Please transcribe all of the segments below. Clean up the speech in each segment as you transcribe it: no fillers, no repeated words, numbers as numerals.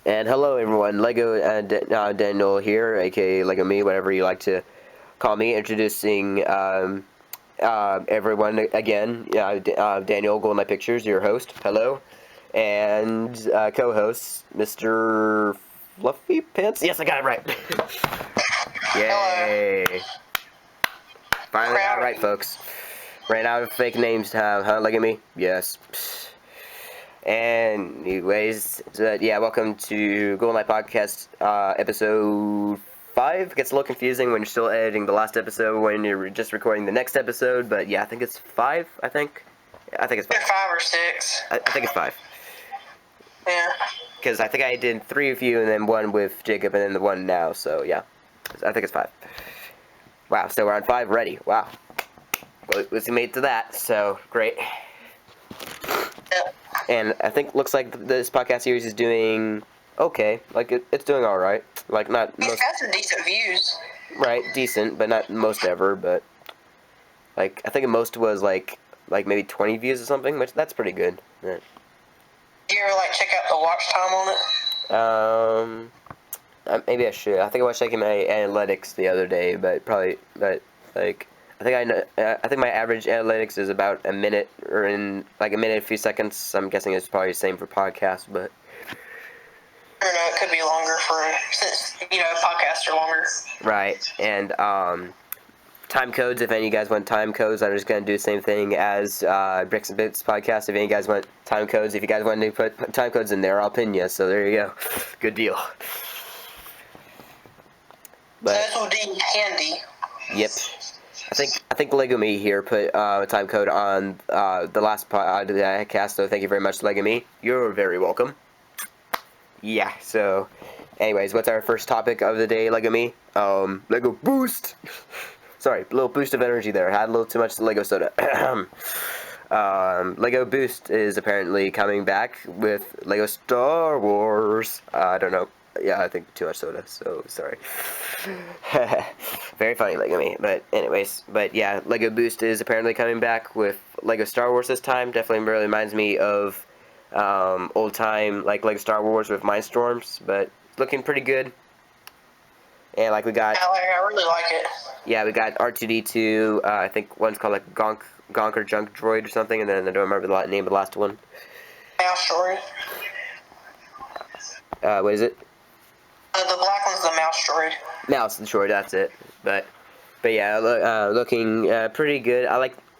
And hello everyone, Lego Daniel here, aka Lego Me, whatever you like to call me, introducing everyone again. Daniel, Golden Light Pictures, your host, hello, and co-host, Mr. Fluffy Pants. Yes, I got it right. Yay! Finally got it right, folks. Ran out of fake names time, huh? Look at me. Yes. Anyways, yeah, welcome to GoldenLightpodcast, episode 5. Gets a little confusing when you're still editing the last episode, when you're just recording the next episode, but yeah, I think it's 5, I think it's 5. 5 or 6. I think it's 5. Yeah. Because I think I did 3 of you, and then 1 with Jacob, and then the 1 now, so yeah. I think it's 5. Wow, so we're on 5 ready. Wow. Well, we made it to that, so great. Yep. And I think looks like this podcast series is doing okay. Like it's doing all right. Like not It's most, got some decent views. right, decent, but not most ever. But like I think most was like maybe 20 views or something, which that's pretty good. Right. Do you ever check out the watch time on it? Maybe I should. I think I was checking my analytics the other day, but like. I think my average analytics is about a minute, or in like a minute, a few seconds. I'm guessing it's probably the same for podcasts, but I don't know, it could be longer since podcasts are longer. right. And time codes. If any of you guys want time codes, I'm just gonna do the same thing as Bricks and Bits podcast. If any of you guys want time codes, if you guys want to put time codes in there, I'll pin you. So there you go. Good deal. But so this will be handy. Yep. I think Lego Me here put a time code on the last podcast, so thank you very much, Lego Me. You're very welcome. Yeah, so anyways, what's our first topic of the day, Lego Me? Lego Boost! Sorry, a little boost of energy there. I had a little too much Lego soda. Lego Boost is apparently coming back with Lego Star Wars. I don't know. Yeah, I think too much soda, so sorry. Very funny, Lego Me. But anyways, yeah, Lego Boost is apparently coming back with Lego Star Wars this time. Definitely really reminds me of old time Lego Star Wars with Mindstorms, but looking pretty good. And we got, I really like it. Yeah, we got R2D2. I think one's called Gonk or Junk Droid or something, and then I don't remember the name of the last one. Mouse droid. What is it? The black one's the mouse droid. Mouse droid, that's it. But yeah, looking pretty good.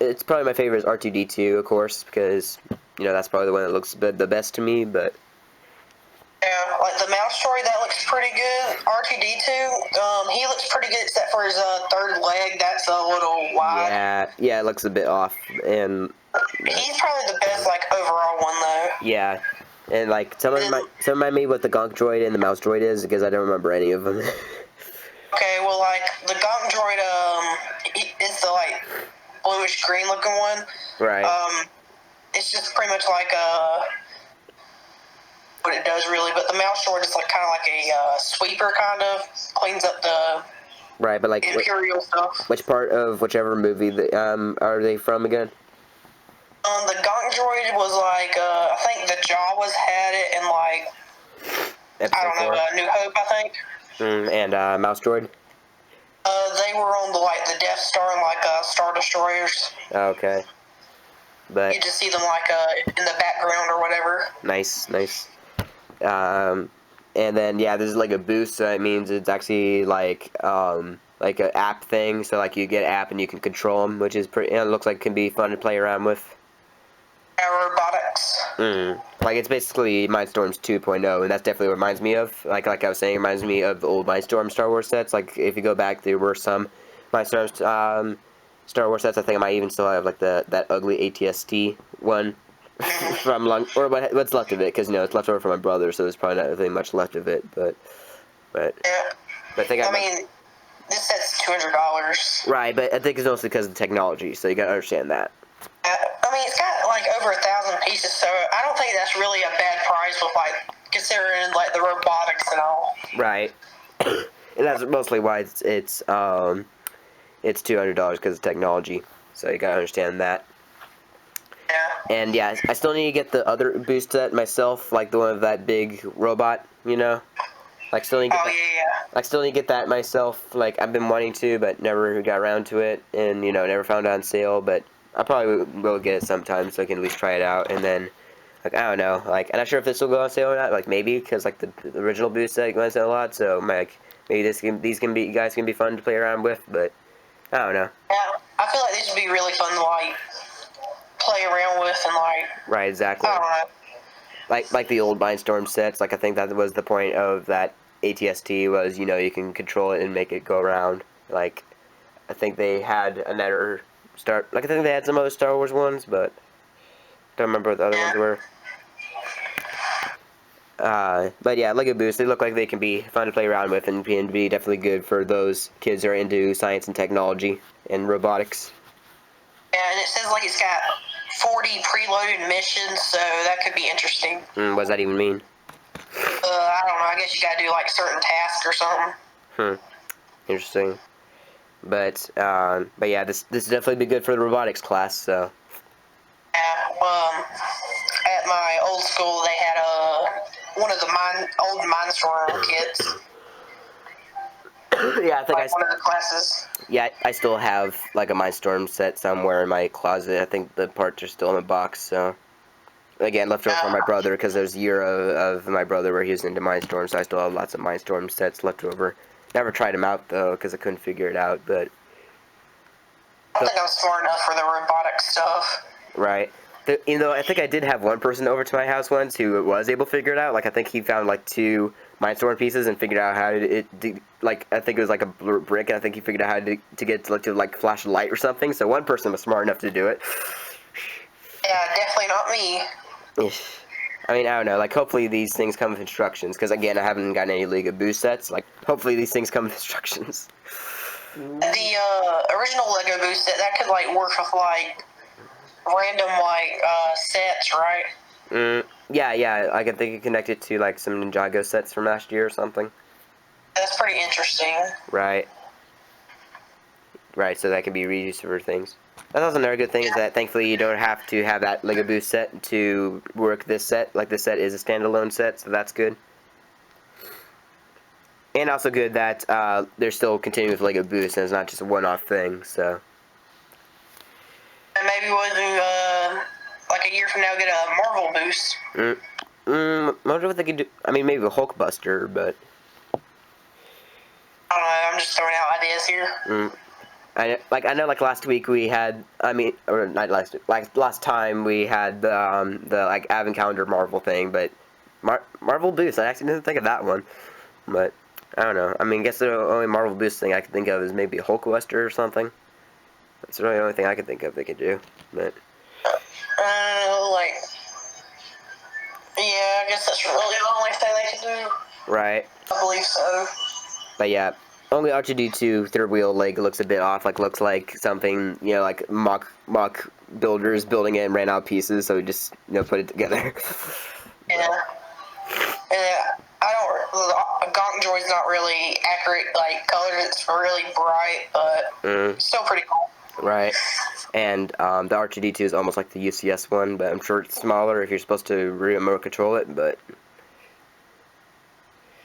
It's probably my favorite is R2D2, of course, because that's probably the one that looks the best to me. But yeah, the mouse droid, that looks pretty good. R2D2, he looks pretty good except for his third leg. That's a little wide. Yeah, it looks a bit off, and he's probably the best overall one though. Yeah. And some remind me what the Gonk droid and the mouse droid is, because I don't remember any of them. Okay, well the Gonk droid, it's the bluish green looking one. Right. It's just pretty much what it does really, but the mouse droid is kind of like a sweeper, kind of cleans up the right, but Imperial stuff. Which part of whichever movie are they from again? The Gonk droid was I think the Jawas had it in Episode I don't know, 4. New Hope, I think. And mouse droid. They were on the Death Star and Star Destroyers. Okay. But you just see them in the background or whatever. Nice. And then yeah, there's a boost, so that means it's actually an app thing. So you get an app and you can control them, which is pretty. It looks like it can be fun to play around with. Robotics. It's basically Mindstorms 2.0, and that's definitely what it reminds me of. Like I was saying, it reminds me of the old Mindstorm Star Wars sets. If you go back, there were some Mindstorms Star Wars sets. I think I might even still have that ugly ATST one from what's left of it, because it's left over from my brother, so there's probably not really much left of it. But yeah. But I mean, this set's $200. Right, but I think it's mostly because of the technology, so you gotta understand that. I mean, it's got over 1,000 pieces, so I don't think that's really a bad price with considering the robotics and all. Right, and that's mostly why it's $200 because of technology. So you gotta understand that. Yeah. And yeah, I still need to get the other boost set myself, the one with that big robot. you know? Like, still need to get that, like, still need to get that myself. Like, I've been wanting to, but never got around to it, and, you know, never found it on sale, but I probably will get it sometime so I can at least try it out, and then, like, I don't know, like, I'm not sure if this will go on sale or not, like, maybe, because, like, the original boost set goes on sale a lot, so, like, maybe these guys can be fun to play around with, but, I don't know. Yeah, I feel like these would be really fun to, like, play around with, and, like... Right, exactly. I don't know. Like the old Mindstorm sets, like, I think that was the point of that ATST was, you know, you can control it and make it go around. Like, I think they had another like, I think they had some other Star Wars ones, but don't remember what the other ones were. But yeah, Lego Boost, they look like they can be fun to play around with and be definitely good for those kids who are into science and technology and robotics. Yeah, and it says, like, it's got 40 preloaded missions, so that could be interesting. What does that even mean? I don't know. I guess you gotta do, like, certain tasks or something. Interesting. But yeah, this definitely be good for the robotics class, so. Yeah, at my old school, they had one of the old Mindstorm kits. Yeah, I think like one of the classes. Yeah, I still have, like, a Mindstorm set somewhere in my closet. I think the parts are still in the box, so. Again, left over from my brother, because there's a year of my brother where he was into Mindstorm, so I still have lots of Mindstorm sets left over. Never tried them out, though, because I couldn't figure it out, but... I think I'm smart enough for the robotic stuff. Right. You know, I think I did have one person over to my house once who was able to figure it out. Like, I think he found, like, 2 Mindstorm pieces and figured out how like, I think it was, like, a brick, and I think he figured out how to get to, like, flash a light or something. So one person was smart enough to do it. Yeah, definitely not me. I mean, I don't know. Like, hopefully these things come with instructions. Because, again, I haven't gotten any Lego Boost sets. Like, hopefully these things come with instructions. The original Lego Boost set, that could, like, work with, like, random, like, sets, right? Yeah, I can think you connect it to, like, some Ninjago sets from last year or something. That's pretty interesting. Right, so that can be reused for things. That's also another good thing is that, thankfully, you don't have to have that Lego Boost set to work this set. Like, this set is a standalone set, so that's good. And also good that they're still continuing with Lego Boost, and it's not just a one-off thing, so... And maybe we'll do, like, a year from now, get a Marvel Boost. I wonder what they could do. I mean, maybe a Hulkbuster, but... I don't know, I'm just throwing out ideas here. I know, like, last week we had, or not last week, like, last time we had the like, Advent Calendar Marvel thing, but Marvel Boost, I actually didn't think of that one, but, I don't know. I mean, I guess the only Marvel Boost thing I can think of is maybe a Hulkbuster or something. That's really the only thing I can think of they could do, but... like... Yeah, I guess that's really the only thing they can do. Right. I believe so. But yeah, only R2-D2 third wheel leg looks a bit off, like, looks like something, you know, like mock builders building it and ran out pieces, so we just, you know, put it together. Yeah. Gonk Droid's not really accurate, like, colors, it's really bright, but still pretty cool. Right. And the R2-D2 is almost like the UCS one, but I'm sure it's smaller if you're supposed to remote control it, but...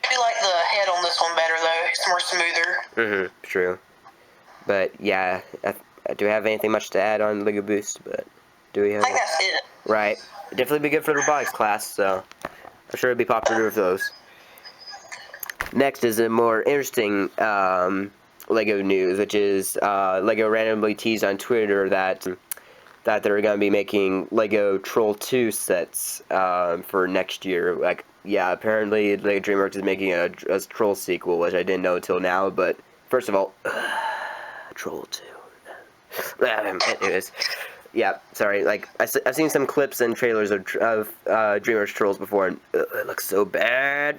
I like the head on this one better, though. It's more smoother. True. But, yeah, do we have anything much to add on Lego Boost? But do we have... I think that's it. Right. Definitely be good for the robotics class, so I'm sure it'll be popular with those. Next is a more interesting Lego news, which is Lego randomly teased on Twitter that they're going to be making Lego Troll 2 sets for next year. Like, yeah, apparently Lego DreamWorks is making a Troll sequel, which I didn't know until now, but first of all, Troll 2. Anyways, yeah, sorry, like, I've seen some clips and trailers of DreamWorks Trolls before, and it looks so bad.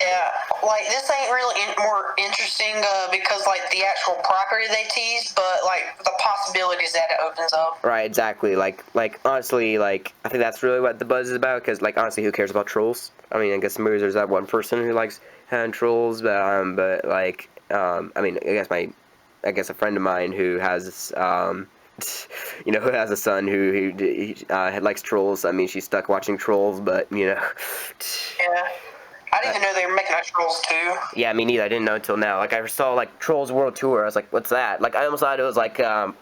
Yeah, like, this ain't really more interesting because, like, the actual property they teased, but, like, the possibilities that it opens up. Right, exactly. Like honestly, like, I think that's really what the buzz is about, because, like, honestly, who cares about trolls? I mean, I guess maybe there's that one person who likes trolls, but like, I mean, I guess a friend of mine who has you know, who has a son who likes Trolls. I mean, she's stuck watching Trolls, but you know. Yeah. I didn't even know they were making a Trolls 2. Yeah, me neither. I didn't know until now. Like, I saw like Trolls World Tour. I was like, "What's that?" Like, I almost thought it was like I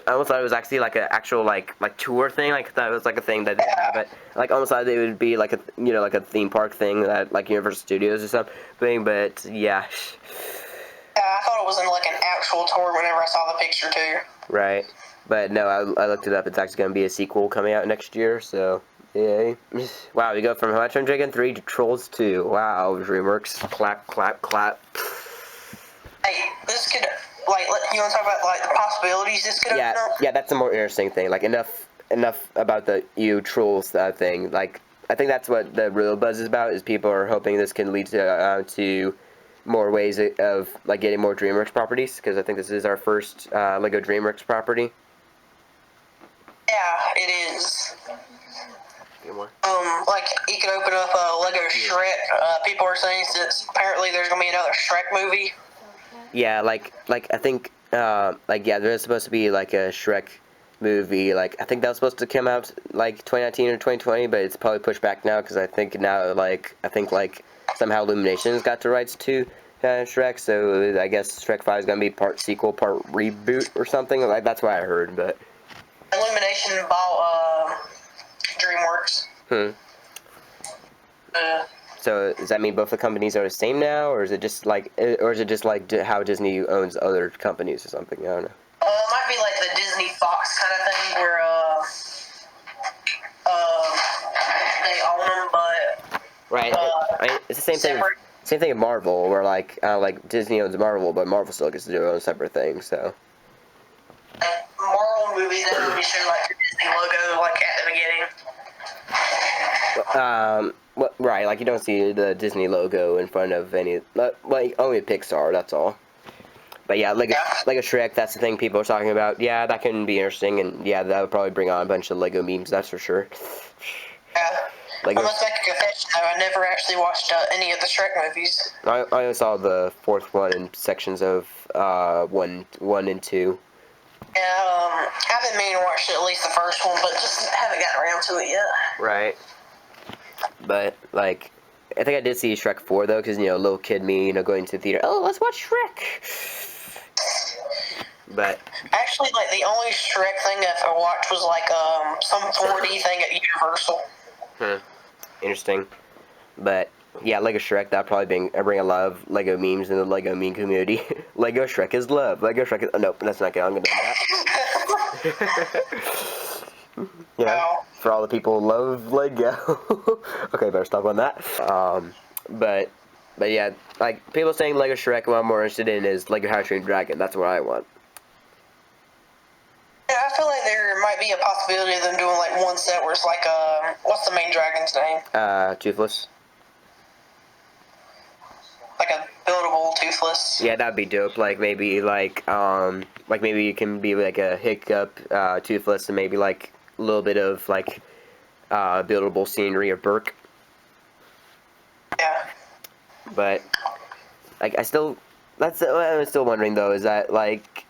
almost thought it was actually like an actual like tour thing. Like, I thought it was like a thing that they have it. Like, almost thought it would be like a like a theme park thing that like Universal Studios or something. But yeah. Yeah, I thought it was in like an actual tour whenever I saw the picture too. Right. But no, I looked it up. It's actually going to be a sequel coming out next year. So. Yay. Wow, we go from How Much I'm Dragon 3 to Trolls 2. Wow, DreamWorks. Clap, clap, clap. Hey, this could, like, you want to talk about, like, the possibilities this could open up? Yeah, that's a more interesting thing. Like, enough about the Trolls thing. Like, I think that's what the real buzz is about, is people are hoping this can lead to more ways of, like, getting more DreamWorks properties, because I think this is our first Lego DreamWorks property. Yeah, it is. More. Like, you could open up Lego Shrek. People are saying since apparently there's gonna be another Shrek movie. Yeah, like I think like yeah, there's supposed to be like a Shrek movie. Like, I think that was supposed to come out like 2019 or 2020, but it's probably pushed back now because I think now like somehow Illumination's got the rights to Shrek, so I guess Shrek 5 is gonna be part sequel, part reboot or something. Like, that's what I heard, but Illumination bought DreamWorks. So does that mean both the companies are the same now, or is it just like how Disney owns other companies or something? I don't know. It might be like the Disney Fox kind of thing where they own them, but right. I mean, it's the same separate. thing. Same thing in Marvel, where like Disney owns Marvel, but Marvel still gets to do their own separate thing. So. Marvel movies that would be shown like the Disney logo like at the beginning. Right, like you don't see the Disney logo in front of any, like only Pixar, that's all. But yeah, Lego Shrek, that's the thing people are talking about. Yeah, that can be interesting, and yeah, that would probably bring on a bunch of Lego memes, that's for sure. Yeah. Lego. I must make a confession though, I never actually watched any of the Shrek movies. I only saw the fourth one in sections of 1 and 2. Yeah, I've been meaning to watch at least the first one, but just haven't gotten around to it yet. Right. But, like, I think I did see Shrek 4, though, because, little kid me, going to the theater, oh, let's watch Shrek! But... Actually, like, the only Shrek thing that I watched was, like, some 4D thing at Universal. Interesting. But, yeah, Lego Shrek, that'll probably bring a lot of Lego memes in the Lego meme community. Lego Shrek is love. Lego Shrek is... Oh, nope, that's not good. I'm gonna do that. For all the people who love Lego. Okay, better stop on that. But yeah, like, people saying Lego Shrek, what I'm more interested in is Lego How to Train Your Dragon. That's what I want. Yeah, I feel like there might be a possibility of them doing, like, one set where it's like, what's the main dragon's name? Toothless. Like a buildable Toothless. Yeah, that'd be dope. Like, maybe you can be, like, a Hiccup, Toothless, and maybe, like, a little bit of, like, buildable scenery of Burke. Yeah. But, like, I'm still wondering, though, is that, like,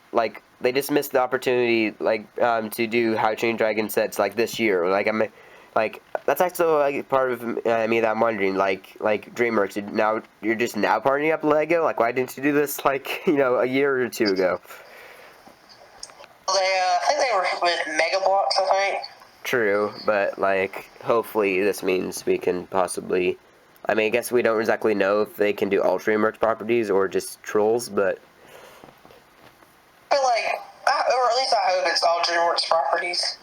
they just missed the opportunity, like, to do How to Train Your Dragon sets, like, this year. Like, that's actually, like, part of me that I'm wondering, like DreamWorks, you're just now partnering up Lego? Like, why didn't you do this, like, a year or two ago? I think they were with Mega Bloks, I think. True, but, like, hopefully this means we can possibly... I mean, I guess we don't exactly know if they can do all DreamWorks properties or just Trolls, but... But, like, or at least I hope it's all DreamWorks properties.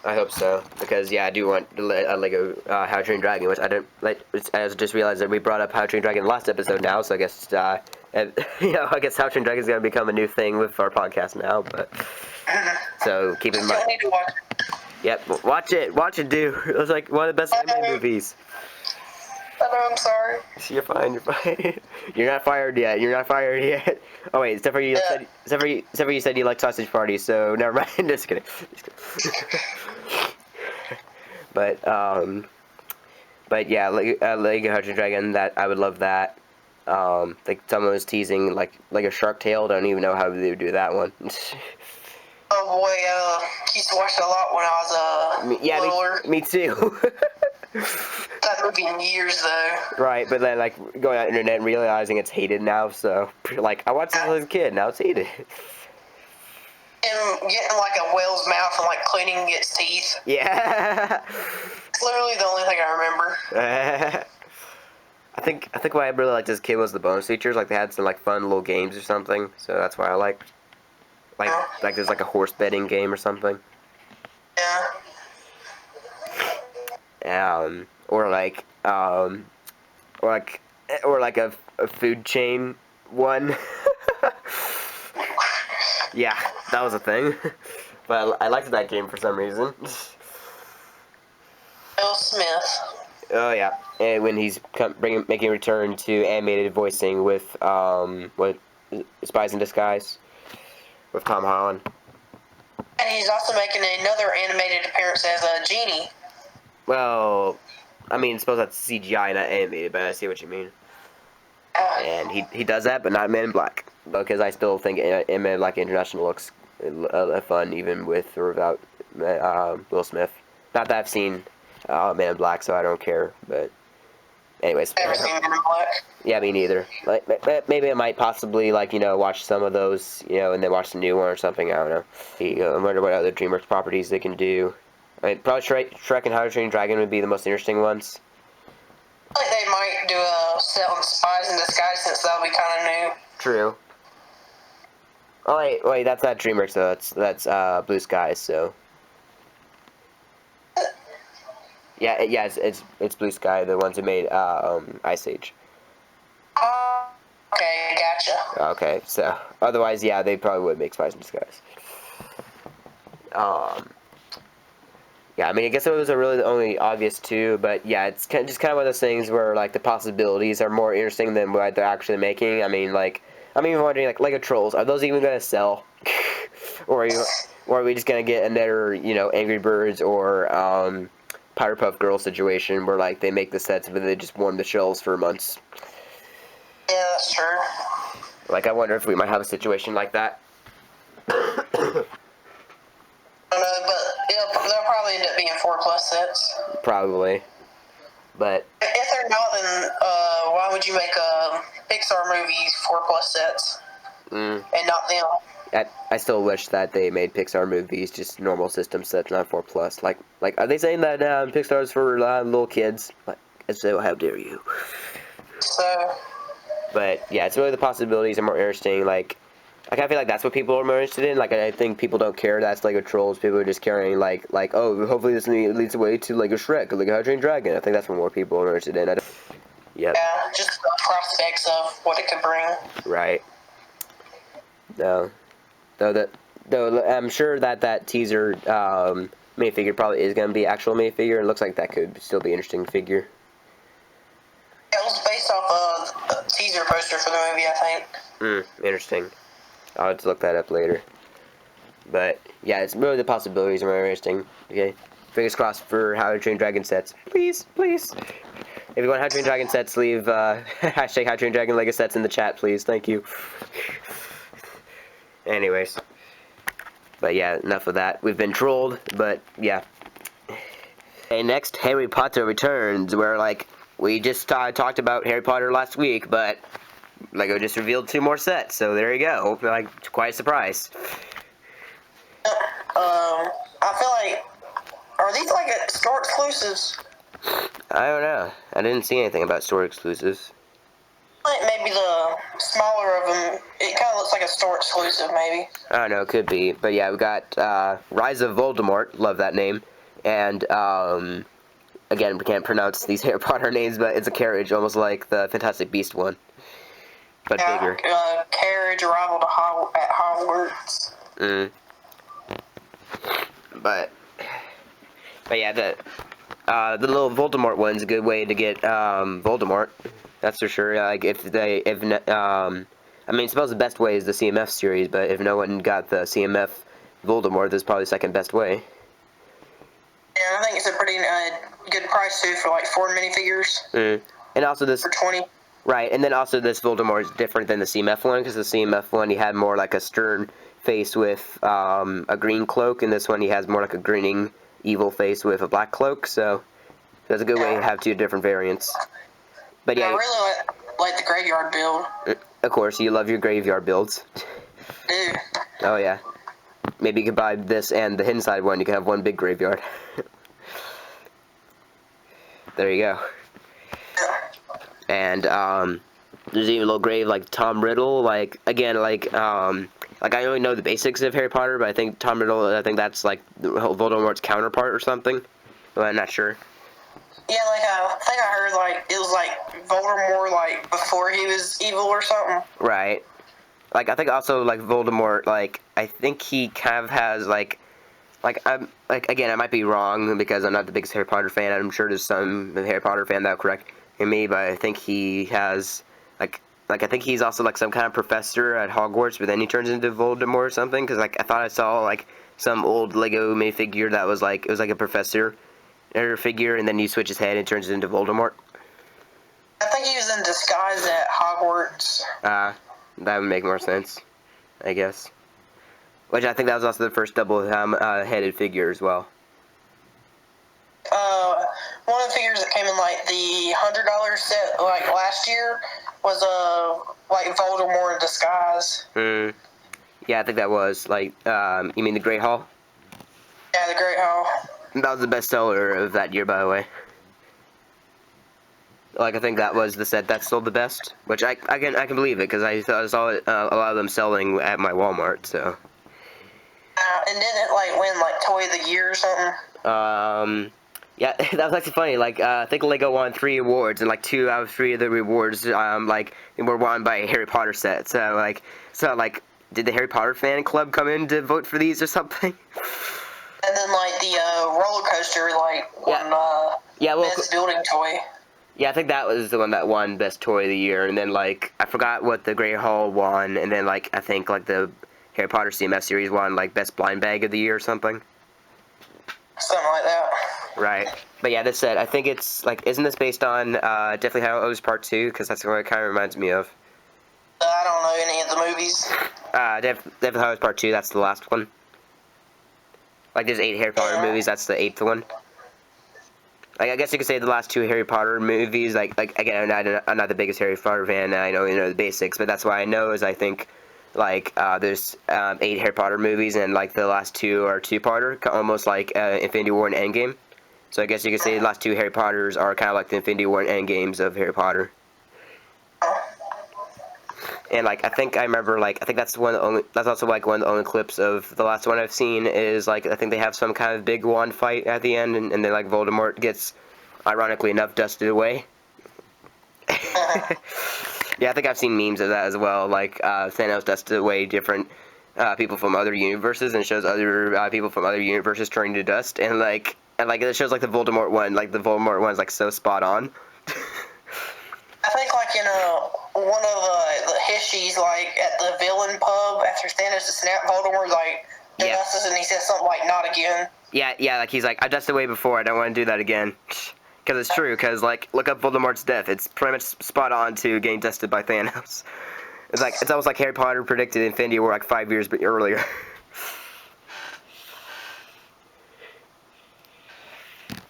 I hope so, because, yeah, I do want a Lego How to Train Your Dragon, which I don't, like, I just realized that we brought up How to Train Your Dragon in the last episode now, so I guess, I guess How to Train Your Dragon is going to become a new thing with our podcast now, but, so, keep in mind. Need to watch it. Yep, watch it, dude. It was, like, one of the best anime movies. I know, I'm sorry. You're fine. You're not fired yet. Oh wait, except for you said you like sausage parties, so never mind. Just kidding. But yeah, Lego How to Train Your Dragon. That I would love that. Like someone was teasing like a Shark Tale. I don't even know how they would do that one. Oh boy, used to watch it a lot when I was littler. Me too. That movie in years though. Right, but then like going on the internet and realizing it's hated now, so like I watched this as a kid, now it's hated. And getting like a whale's mouth and like cleaning its teeth. Yeah. It's literally the only thing I remember. I think what I really liked as a kid was the bonus features. Like they had some like fun little games or something, so that's why I liked. Like there's like a horse betting game or something. Yeah. Or like a food chain one. Yeah, that was a thing. But I liked that game for some reason. Will Smith. Oh yeah, and when he's making a return to animated voicing with what Spies in Disguise with Tom Holland. And he's also making another animated appearance as a genie. Well, I mean, suppose that's CGI, not animated, but I see what you mean. And he does that, but not Men in Black, because I still think Men in Black International looks fun even with or without Will Smith. Not that I've seen Men in Black, so I don't care. But anyways, Never seen Men in Black. Yeah, me neither. Like maybe I might possibly watch some of those, and then watch the new one or something. I don't know. I wonder what other DreamWorks properties they can do. I mean, probably Shrek and How to Train Your Dragon would be the most interesting ones. I think they might do a set on Spies in Disguise since that'll be kind of new. True. Oh wait, that's not DreamWorks though. That's Blue Skies. So. Yeah, it's Blue Sky, the ones who made Ice Age. Okay, gotcha. Okay, so otherwise, yeah, they probably would make Spies in Disguise. Yeah, I mean, I guess those are really the only obvious two, but yeah, it's just kind of one of those things where like the possibilities are more interesting than what they're actually making. I mean, like I'm even wondering, like Lego Trolls, are those even gonna sell, or are we just gonna get another Angry Birds or Powerpuff Girls situation where like they make the sets but they just warm the shelves for months? Yeah, that's true. Like I wonder if we might have a situation like that. I don't know, but they'll probably end up being 4+ sets. Probably, but if they're not, then why would you make Pixar movies 4+ sets and not them? I still wish that they made Pixar movies just normal system sets, not 4+. Like are they saying that Pixar's for little kids? Like, so how dare you? So. But yeah, it's really the possibilities are more interesting. Like I feel like that's what people are more interested in. Like I think people don't care that's Lego Trolls. People are just caring like oh, hopefully this leads the way to Lego Shrek, Lego How to Train Your Dragon. I think that's what more people are interested in. Yep. Yeah, just the prospects of what it could bring. Right. Though I'm sure that teaser minifigure probably is going to be actual minifigure. It looks like that could still be an interesting figure. It was based off a teaser poster for the movie, I think. Interesting. I'll have to look that up later. But yeah, it's really the possibilities are more interesting. Okay, fingers crossed for How to Train Dragon sets. Please. If you want How to Train Dragon sets, leave hashtag How to Train Dragon Lego sets in the chat, please. Thank you. Anyways. But yeah, enough of that. We've been trolled, but yeah. Okay, next, Harry Potter Returns, where we just talked about Harry Potter last week, but Lego just revealed 2 more sets, so there you go. Quite a surprise. I feel like, are these store exclusives? I don't know. I didn't see anything about store exclusives. Maybe the smaller of them, it kind of looks like a store exclusive, maybe. I don't know, could be. But yeah, we got Rise of Voldemort, love that name. And, again, we can't pronounce these Harry Potter names, but it's a carriage, almost like the Fantastic Beast one. But bigger. Carriage arrival at Hogwarts. But yeah, the little Voldemort one's a good way to get Voldemort. That's for sure. I mean, I suppose the best way is the CMF series, but if no one got the CMF Voldemort, this is probably the second best way. Yeah, I think it's a pretty good price too for 4 minifigures. And also this for 20. Right, and then also this Voldemort is different than the CMF one, because the CMF one, he had more like a stern face with a green cloak, and this one he has more like a grinning evil face with a black cloak. So that's a good way to have two different variants. But yeah, I really like the graveyard build. Of course, you love your graveyard builds. Dude. Oh yeah. Maybe you could buy this and the hidden side one. You can have one big graveyard. There you go. And there's even a little grave like Tom Riddle. Like again, like I only know the basics of Harry Potter, but I think Tom Riddle. I think that's like Voldemort's counterpart or something. But I'm not sure. Yeah, like I think I heard like it was like Voldemort like before he was evil or something. Right. Like I think also like Voldemort. Like I think he kind of has like I'm like again I might be wrong because I'm not the biggest Harry Potter fan. I'm sure there's some Harry Potter fan that'll correct me, but I think he has like I think he's also like some kind of professor at Hogwarts, but then he turns into Voldemort or something. Because like I thought I saw like some old Lego made figure that was like it was like a professor figure, and then you switch his head and it turns into Voldemort. I think he was in disguise at Hogwarts. That would make more sense, I guess. Which I think that was also the first double-headed figure as well. One of the figures that came in like the $100 set like last year was like Voldemort in disguise. Yeah, I think that was like you mean the Great Hall? Yeah, the Great Hall. That was the best seller of that year, by the way. Like I think that was the set that sold the best, which I can believe it because I saw it, a lot of them selling at my Walmart. So. And didn't it like win like Toy of the Year or something? Yeah, that was actually funny. Like I think Lego won 3 awards, and like 2 out of 3 of the rewards like were won by a Harry Potter set. So like did the Harry Potter fan club come in to vote for these or something? And then like the roller coaster like won best building toy. Yeah, I think that was the one that won Best Toy of the Year, and then, like, I forgot what the Great Hall won, and then, like, I think, like, the Harry Potter CMS series won, like, Best Blind Bag of the Year or something. Something like that. Right. But yeah, this set, I think it's, like, isn't this based on Deathly Hallows Part 2? Because that's what it kind of reminds me of. I don't know any of the movies. Deathly Hallows Part 2, that's the last one. Like, there's 8 Harry Potter movies, that's the 8th one. Like, I guess you could say the last 2 Harry Potter movies, like again, I'm not the biggest Harry Potter fan, and I know, the basics, but that's why I know is I think, like, there's 8 Harry Potter movies, and, like, the last 2 are 2-parter, almost like Infinity War and Endgame. So I guess you could say the last 2 Harry Potters are kind of like the Infinity War and Endgames of Harry Potter. And, like, I think I remember, like, I think that's also, like, one of the only clips of the last one I've seen is, like, I think they have some kind of big wand fight at the end, and then, like, Voldemort gets, ironically enough, dusted away. Yeah, I think I've seen memes of that as well, like, Thanos dusted away different people from other universes, and shows other people from other universes turning to dust, and it shows, like, the Voldemort one's, like, so spot on. I think, like, one of the histories, like, at the villain pub, after Thanos to snap, Voldemort, like, dusts, and he says something like, not again. Yeah, like, he's like, I dusted away before, I don't want to do that again. Because it's true, because, like, look up Voldemort's death, it's pretty much spot on to getting dusted by Thanos. It's almost like Harry Potter predicted Infinity War, like, 5 years earlier.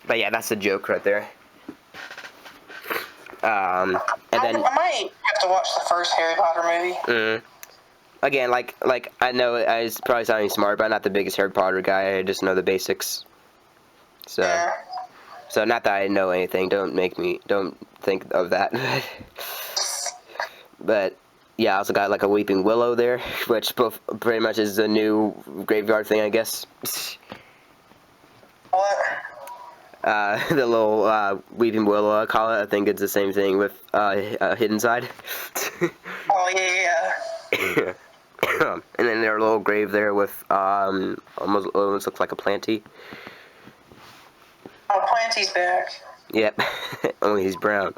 But yeah, that's a joke right there. And then I might have to watch the first Harry Potter movie. Again, like I know it's probably sounding smart, but I'm not the biggest Harry Potter guy. I just know the basics. So, yeah. So not that I know anything. Don't think of that. But yeah, I also got like a Weeping Willow there, which pretty much is a new graveyard thing, I guess. What? The little Weeping Willow, I call it. I think it's the same thing with Hidden Side. Oh, yeah. And then their little grave there with almost looks like a planty. Oh, Planty's back. Yep. Only he's brown.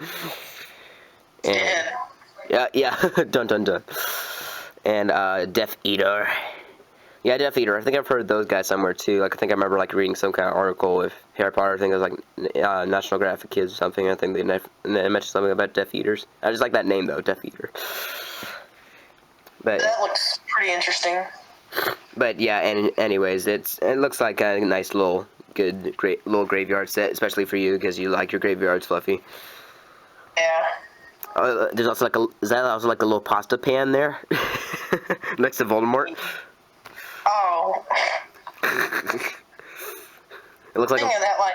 And, yeah. Dun dun dun. And Death Eater. Yeah, Death Eater. I think I've heard those guys somewhere too. Like I think I remember like reading some kind of article with Harry Potter. I think it was like National Graphic Kids or something. I think they mentioned something about Death Eaters. I just like that name though, Death Eater. But that looks pretty interesting. But yeah, and anyways, it looks like a nice little great little graveyard set, especially for you because you like your graveyards fluffy. Yeah. There's also is that also like a little pasta pan there next to Voldemort? Oh. It looks like Thinking of that, like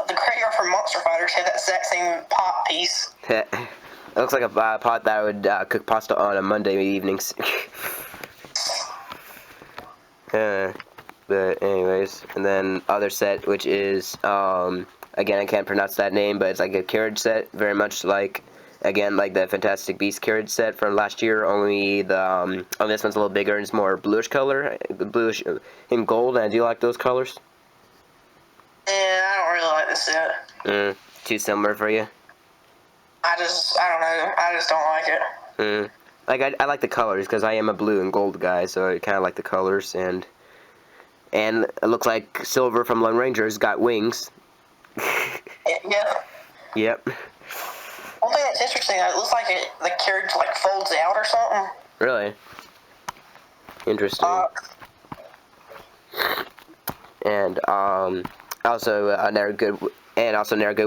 the graveyard from Monster Fighters had that exact same pot piece. it looks like a pot that would cook pasta on Monday evenings. But anyways, and then other set, which is again, I can't pronounce that name, but it's like a carriage set, very much like, again, like the Fantastic Beasts carriage set from last year, only the this one's a little bigger and it's more bluish color, bluish in gold, and I do like those colors. Yeah, I don't really like this set. Too similar for you? I don't know, I just don't like it. Like, I like the colors, because I am a blue and gold guy, so I kind of like the colors, and it looks like Silver from Lone Ranger's got wings. Yeah. Yep. One thing that's interesting, it looks like the carriage like folds out or something. Really? Interesting. And also another good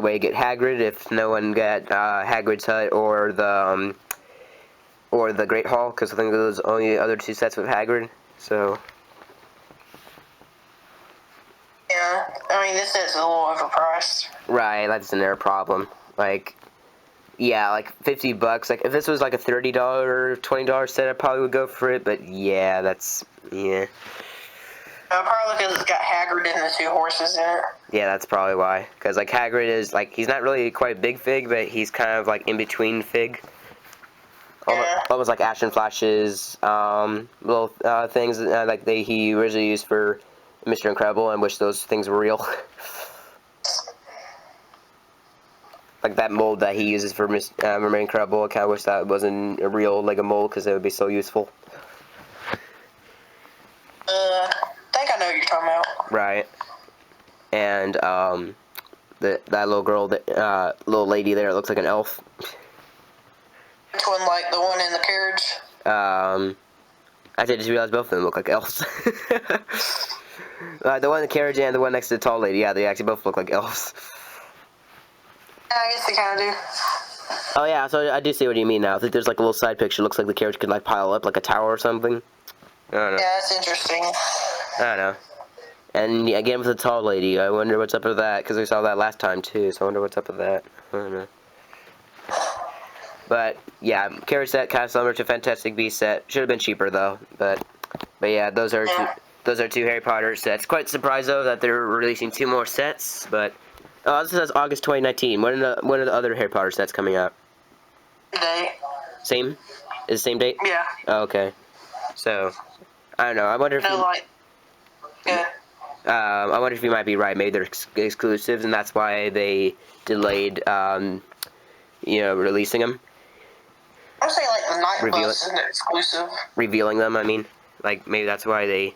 way to get Hagrid if no one got Hagrid's hut or the Great Hall, because I think those are only the other two sets with Hagrid. So. Yeah, I mean this set's a little overpriced. Right, that's another problem. Like, yeah, like $50. Like if this was like a $30, $20 set, I probably would go for it. But yeah, yeah. Probably because it's got Hagrid and the two horses in it. Yeah, that's probably why. Because like Hagrid is like, he's not really quite a big fig, but he's kind of like in between fig. Yeah. Almost like Action Flash's little things like he originally used for Mr. Incredible. I wish those things were real. Like that mold that he uses for Mr. Incredible, I kind of wish that wasn't a real Lego mold because it would be so useful. I think I know what you're talking about. Right. And that little girl, little lady there, looks like an elf. Which one, like the one in the carriage? I just realized both of them look like elves. The one in the carriage and the one next to the tall lady, yeah, they actually both look like elves. I guess they kind of do. Oh yeah, so I do see what you mean now. I think there's like a little side picture. Looks like the carriage could like pile up like a tower or something. I don't know. Yeah, that's interesting. I don't know. And again with the tall lady, I wonder what's up with that, because we saw that last time too, so I wonder what's up with that. I don't know. But yeah, carriage set kind of similar to Fantastic Beasts set. Should have been cheaper though. But yeah, those are two Harry Potter sets. Quite surprised though that they're releasing 2 more sets. But this says August 2019. When are the other Harry Potter sets coming out? Today. Same? Is the same date? Yeah. Oh, okay. So I don't know. I wonder if I wonder if you might be right. Maybe they're exclusives, and that's why they delayed, releasing them. I'm saying like the Night Bus isn't exclusive. Revealing them, I mean. Like, maybe that's why they,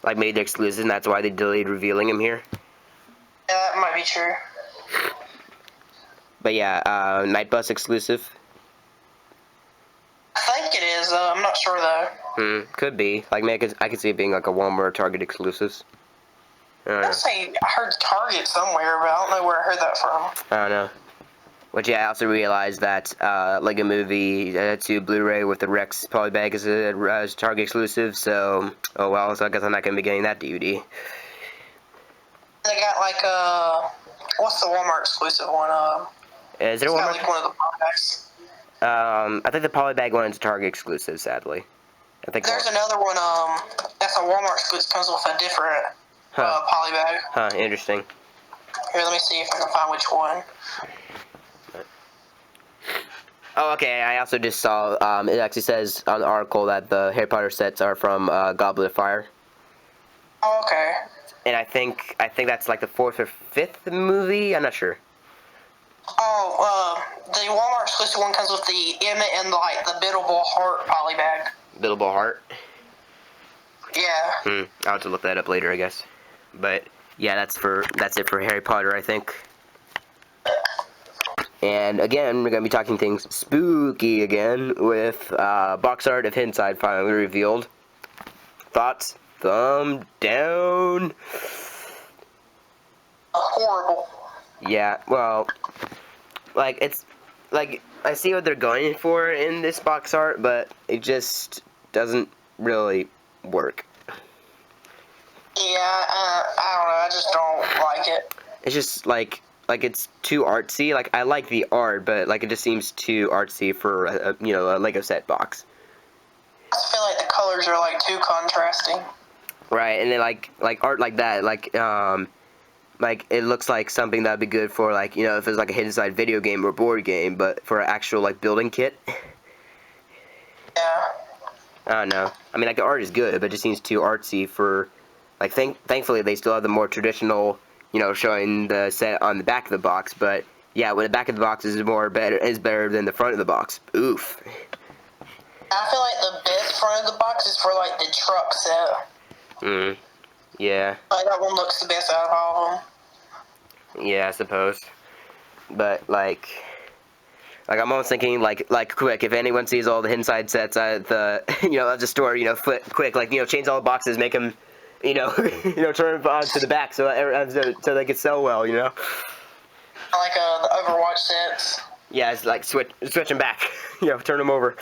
like, made they're exclusive, and that's why they delayed revealing them here. Yeah, that might be true. But yeah, Night Bus exclusive. I think it is, I'm not sure though. Could be. Like, maybe I could see it being like a Walmart or Target exclusives. I heard Target somewhere, but I don't know where I heard that from. I don't know. Which, yeah, I also realized that Lego Movie 2 Blu-ray with the Rex polybag is a Target exclusive, so, oh well, so I guess I'm not going to be getting that DVD. They got like, what's the Walmart exclusive one? Is there one? Like one of the polybags. I think the polybag one is a Target exclusive, sadly. I think there's another one, that's a Walmart exclusive, comes with a different polybag. Huh, interesting. Here, let me see if I can find which one. Oh, okay, I also just saw, it actually says on the article that the Harry Potter sets are from Goblet of Fire. Oh, okay. And I think that's like the 4th or 5th movie, I'm not sure. Oh, the Walmart exclusive one comes with the Emmett and like the Biddable Heart polybag. Biddable Heart? Yeah. I'll have to look that up later, I guess. But yeah, that's it for Harry Potter, I think. And again, we're gonna be talking things spooky again with box art of Hidden Side finally revealed. Thoughts? thumb down. Horrible. Yeah, well, like, it's, like, I see what they're going for in this box art, but it just doesn't really work. Yeah, I don't know. I just don't like it. It's just, like, it's too artsy. Like, I like the art, but, like, it just seems too artsy for, a Lego set box. I just feel like the colors are, like, too contrasting. Right, and then, like art like that, like, it looks like something that'd be good for, like, if it's like a hidden side video game or board game, but for an actual, like, building kit. Yeah. I don't know. I mean, like, the art is good, but it just seems too artsy for, like, thankfully they still have the more traditional, showing the set on the back of the box, but, yeah, when the back of the box is better than the front of the box. Oof. I feel like the best front of the box is for, like, the truck set. Yeah. Like, that one looks the best out of all of them. Yeah, I suppose. But, like, I'm almost thinking, like, quick, if anyone sees all the inside sets at the, at the store, flip, quick, like, change all the boxes, make them, turn them on to the back so they can sell well, Like, the Overwatch sets. Yeah, it's like switch them back, turn them over.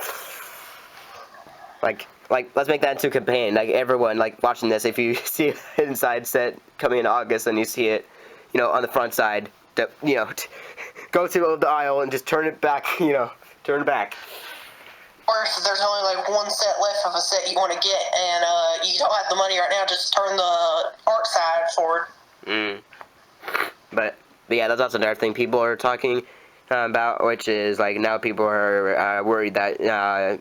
Like, let's make that into a campaign. Like, everyone, like, watching this, if you see an inside set coming in August and you see it, on the front side, go to the aisle and just turn it back, turn it back. Or if there's only, like, one set left of a set you want to get and you don't have the money right now, just turn the art side forward. But yeah, that's also another thing people are talking about, which is, like, now people are worried that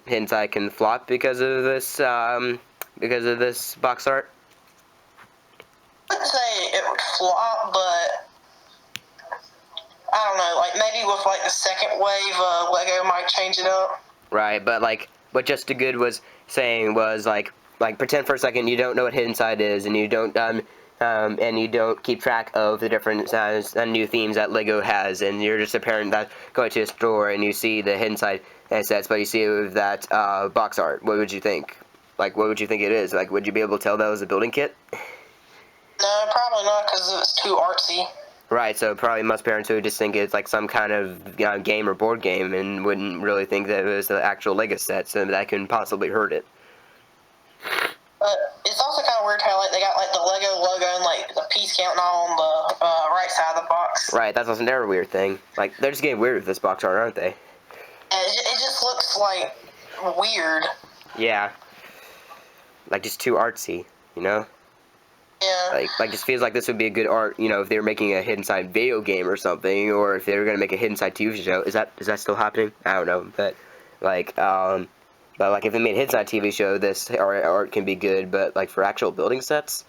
hidden side can flop because of this box art. I wouldn't say it would flop, but I don't know, like, maybe with, like, the second wave, Lego might change it up. Right, but, like, what Just Too Good was saying was, like, pretend for a second you don't know what hidden side is, and you don't keep track of the different new themes that Lego has, and you're just a parent that going to a store and you see the hidden side sets, but you see it with that box art. What would you think? Like, what would you think it is? Like, would you be able to tell that was a building kit? No, probably not, because it's too artsy. Right, so probably most parents would just think it's like some kind of game or board game and wouldn't really think that it was the actual Lego set, so that can possibly hurt it. But it's also kind of weird how, like, they got, like, the Lego logo and, like, the piece count and all on the right side of the box. Right, that's also another weird thing. Like, they're just getting weird with this box art, aren't they? And it just looks, like, weird. Yeah. Like, just too artsy, Yeah. Like just feels like this would be a good art, if they were making a hidden side video game or something, or if they were gonna make a hidden side TV show. Is that still happening? I don't know, but like if they made a hidden side TV show, this art can be good, but like for actual building sets,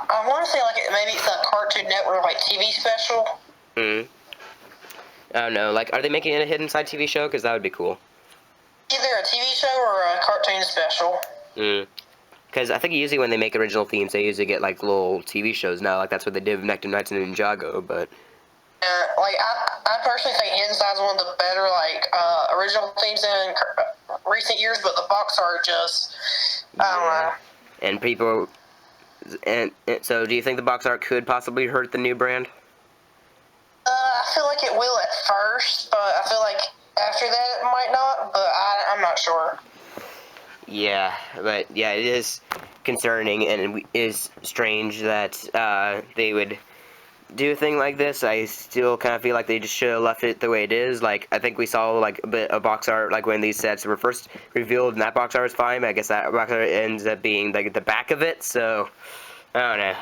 I want to say, like, maybe it's a Cartoon Network, like, TV special. I don't know. Like, are they making it a hidden side TV show? Because that would be cool. Either a TV show or a cartoon special. Because I think usually when they make original themes, they usually get, like, little TV shows now. Like, that's what they did with Nectar Nights in Ninjago, but... Like, I personally think Inside's one of the better, like, original themes in recent years, but the box art just... I don't know. And people... And so, do you think the box art could possibly hurt the new brand? I feel like it will at first, but I feel like after that it might not, but I'm not sure. Yeah, but yeah, it is concerning, and it is strange that they would do a thing like this. I still kind of feel like they just should have left it the way it is. Like, I think we saw, like, a bit of box art, like, when these sets were first revealed, and that box art was fine, but I guess that box art ends up being, like, the back of it, so, I don't know.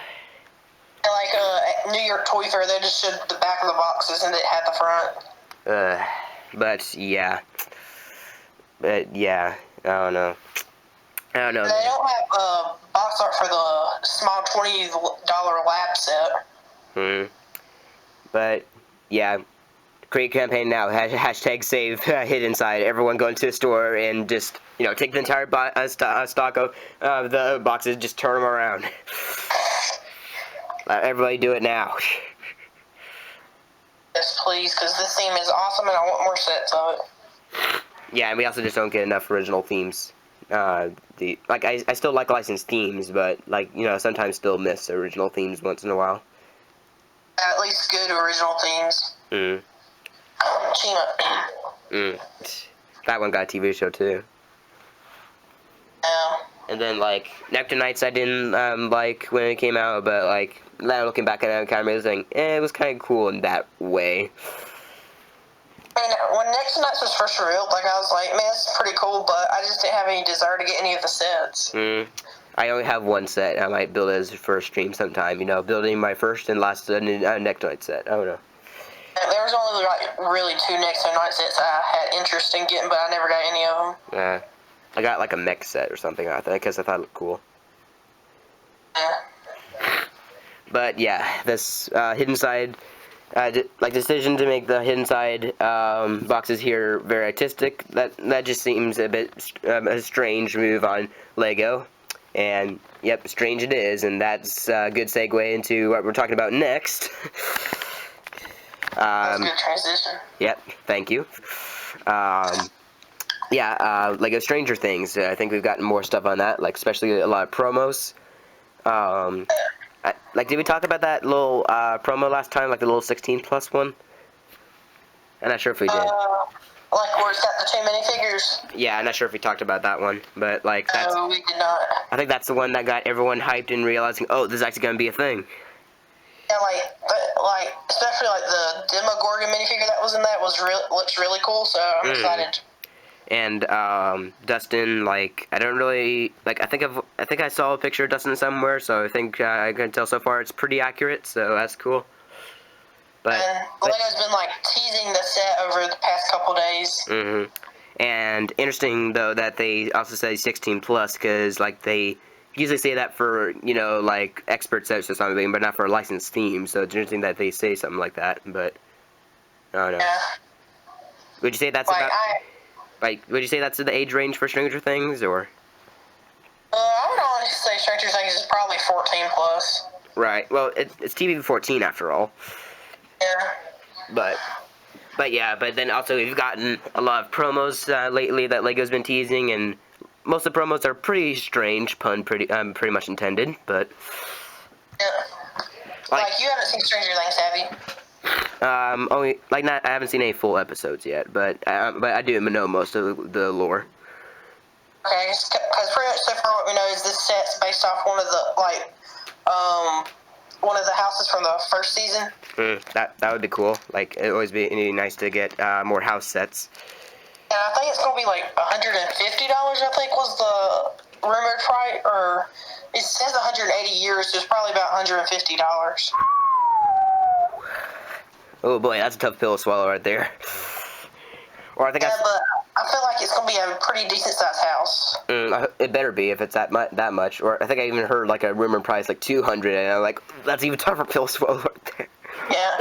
And, like, at New York Toy Fair, they just showed the back of the boxes, and it had the front. But, yeah. I don't know. I don't know. They don't have box art for the small $20 lap set. But, yeah. Create a campaign now. Hashtag save hidden side. Everyone go into the store and just, take the entire stock of the boxes, just turn them around. Let everybody do it now. Yes, please, because this theme is awesome and I want more sets of it. Yeah, and we also just don't get enough original themes I still like licensed themes, but like sometimes still miss original themes once in a while. At least good original themes. Chima. That one got a TV show too. Yeah. And then like Nectarnights I didn't like when it came out, but like now looking back at it, I'm kind of realizing it was kind of cool in that way. I mean, when Next Nights was first revealed, like I was like, man, this is pretty cool, but I just didn't have any desire to get any of the sets. I only have one set. I might build it as a first stream sometime. Building my first and last Nectarnight set. I don't know. There was only like really 2 Next Night sets I had interest in getting, but I never got any of them. Yeah. I got like a mech set or something, I think, because I thought it looked cool. Yeah. But yeah, this hidden side, decision to make the hidden side boxes here very artistic. That just seems a bit a strange move on Lego, and yep, strange it is, and that's a good segue into what we're talking about next. That was a good transition. Yep, thank you. Lego Stranger Things. I think we've gotten more stuff on that, like especially a lot of promos. Did we talk about that little promo last time, like the little 16+ one? I'm not sure if we did. Like where it's got the 2 minifigures? Yeah, I'm not sure if we talked about that one, but like that's. No, we did not. I think that's the one that got everyone hyped and realizing, oh, this is actually gonna be a thing. Yeah, like especially like the Demogorgon minifigure that was in that looks really cool, so I'm excited. And Dustin, like I don't really like. I think I saw a picture of Dustin somewhere, so I think I can tell so far it's pretty accurate. So that's cool. But Lego's been like teasing the set over the past couple days. And interesting though that they also say 16+, because like they usually say that for like expert sets or something, but not for a licensed theme. So it's interesting that they say something like that. But I don't know. Yeah. Would you say that's like, about? Would you say that's the age range for Stranger Things, or? I would honestly say Stranger Things is probably 14+. Right. Well, it's TV 14 after all. Yeah. But then also we've gotten a lot of promos lately that Lego's been teasing, and most of the promos are pretty strange, pun pretty much intended, but. Yeah. Like you haven't seen Stranger Things, have you? Only I haven't seen any full episodes yet, but I do know most of the lore. Okay, because pretty much so far what we know is this set's based off one of the houses from the first season. That would be cool. Like it'd always be nice to get more house sets. And I think it's gonna be like $150. I think was the rumored price, or it says 180 years, so it's probably about $150. Oh boy, that's a tough pill to swallow right there. Or I think but I feel like it's gonna be a pretty decent sized house. It better be if it's that much. Or I think I even heard like a rumored price like 200, and I'm like, that's even tougher pill to swallow right there. Yeah,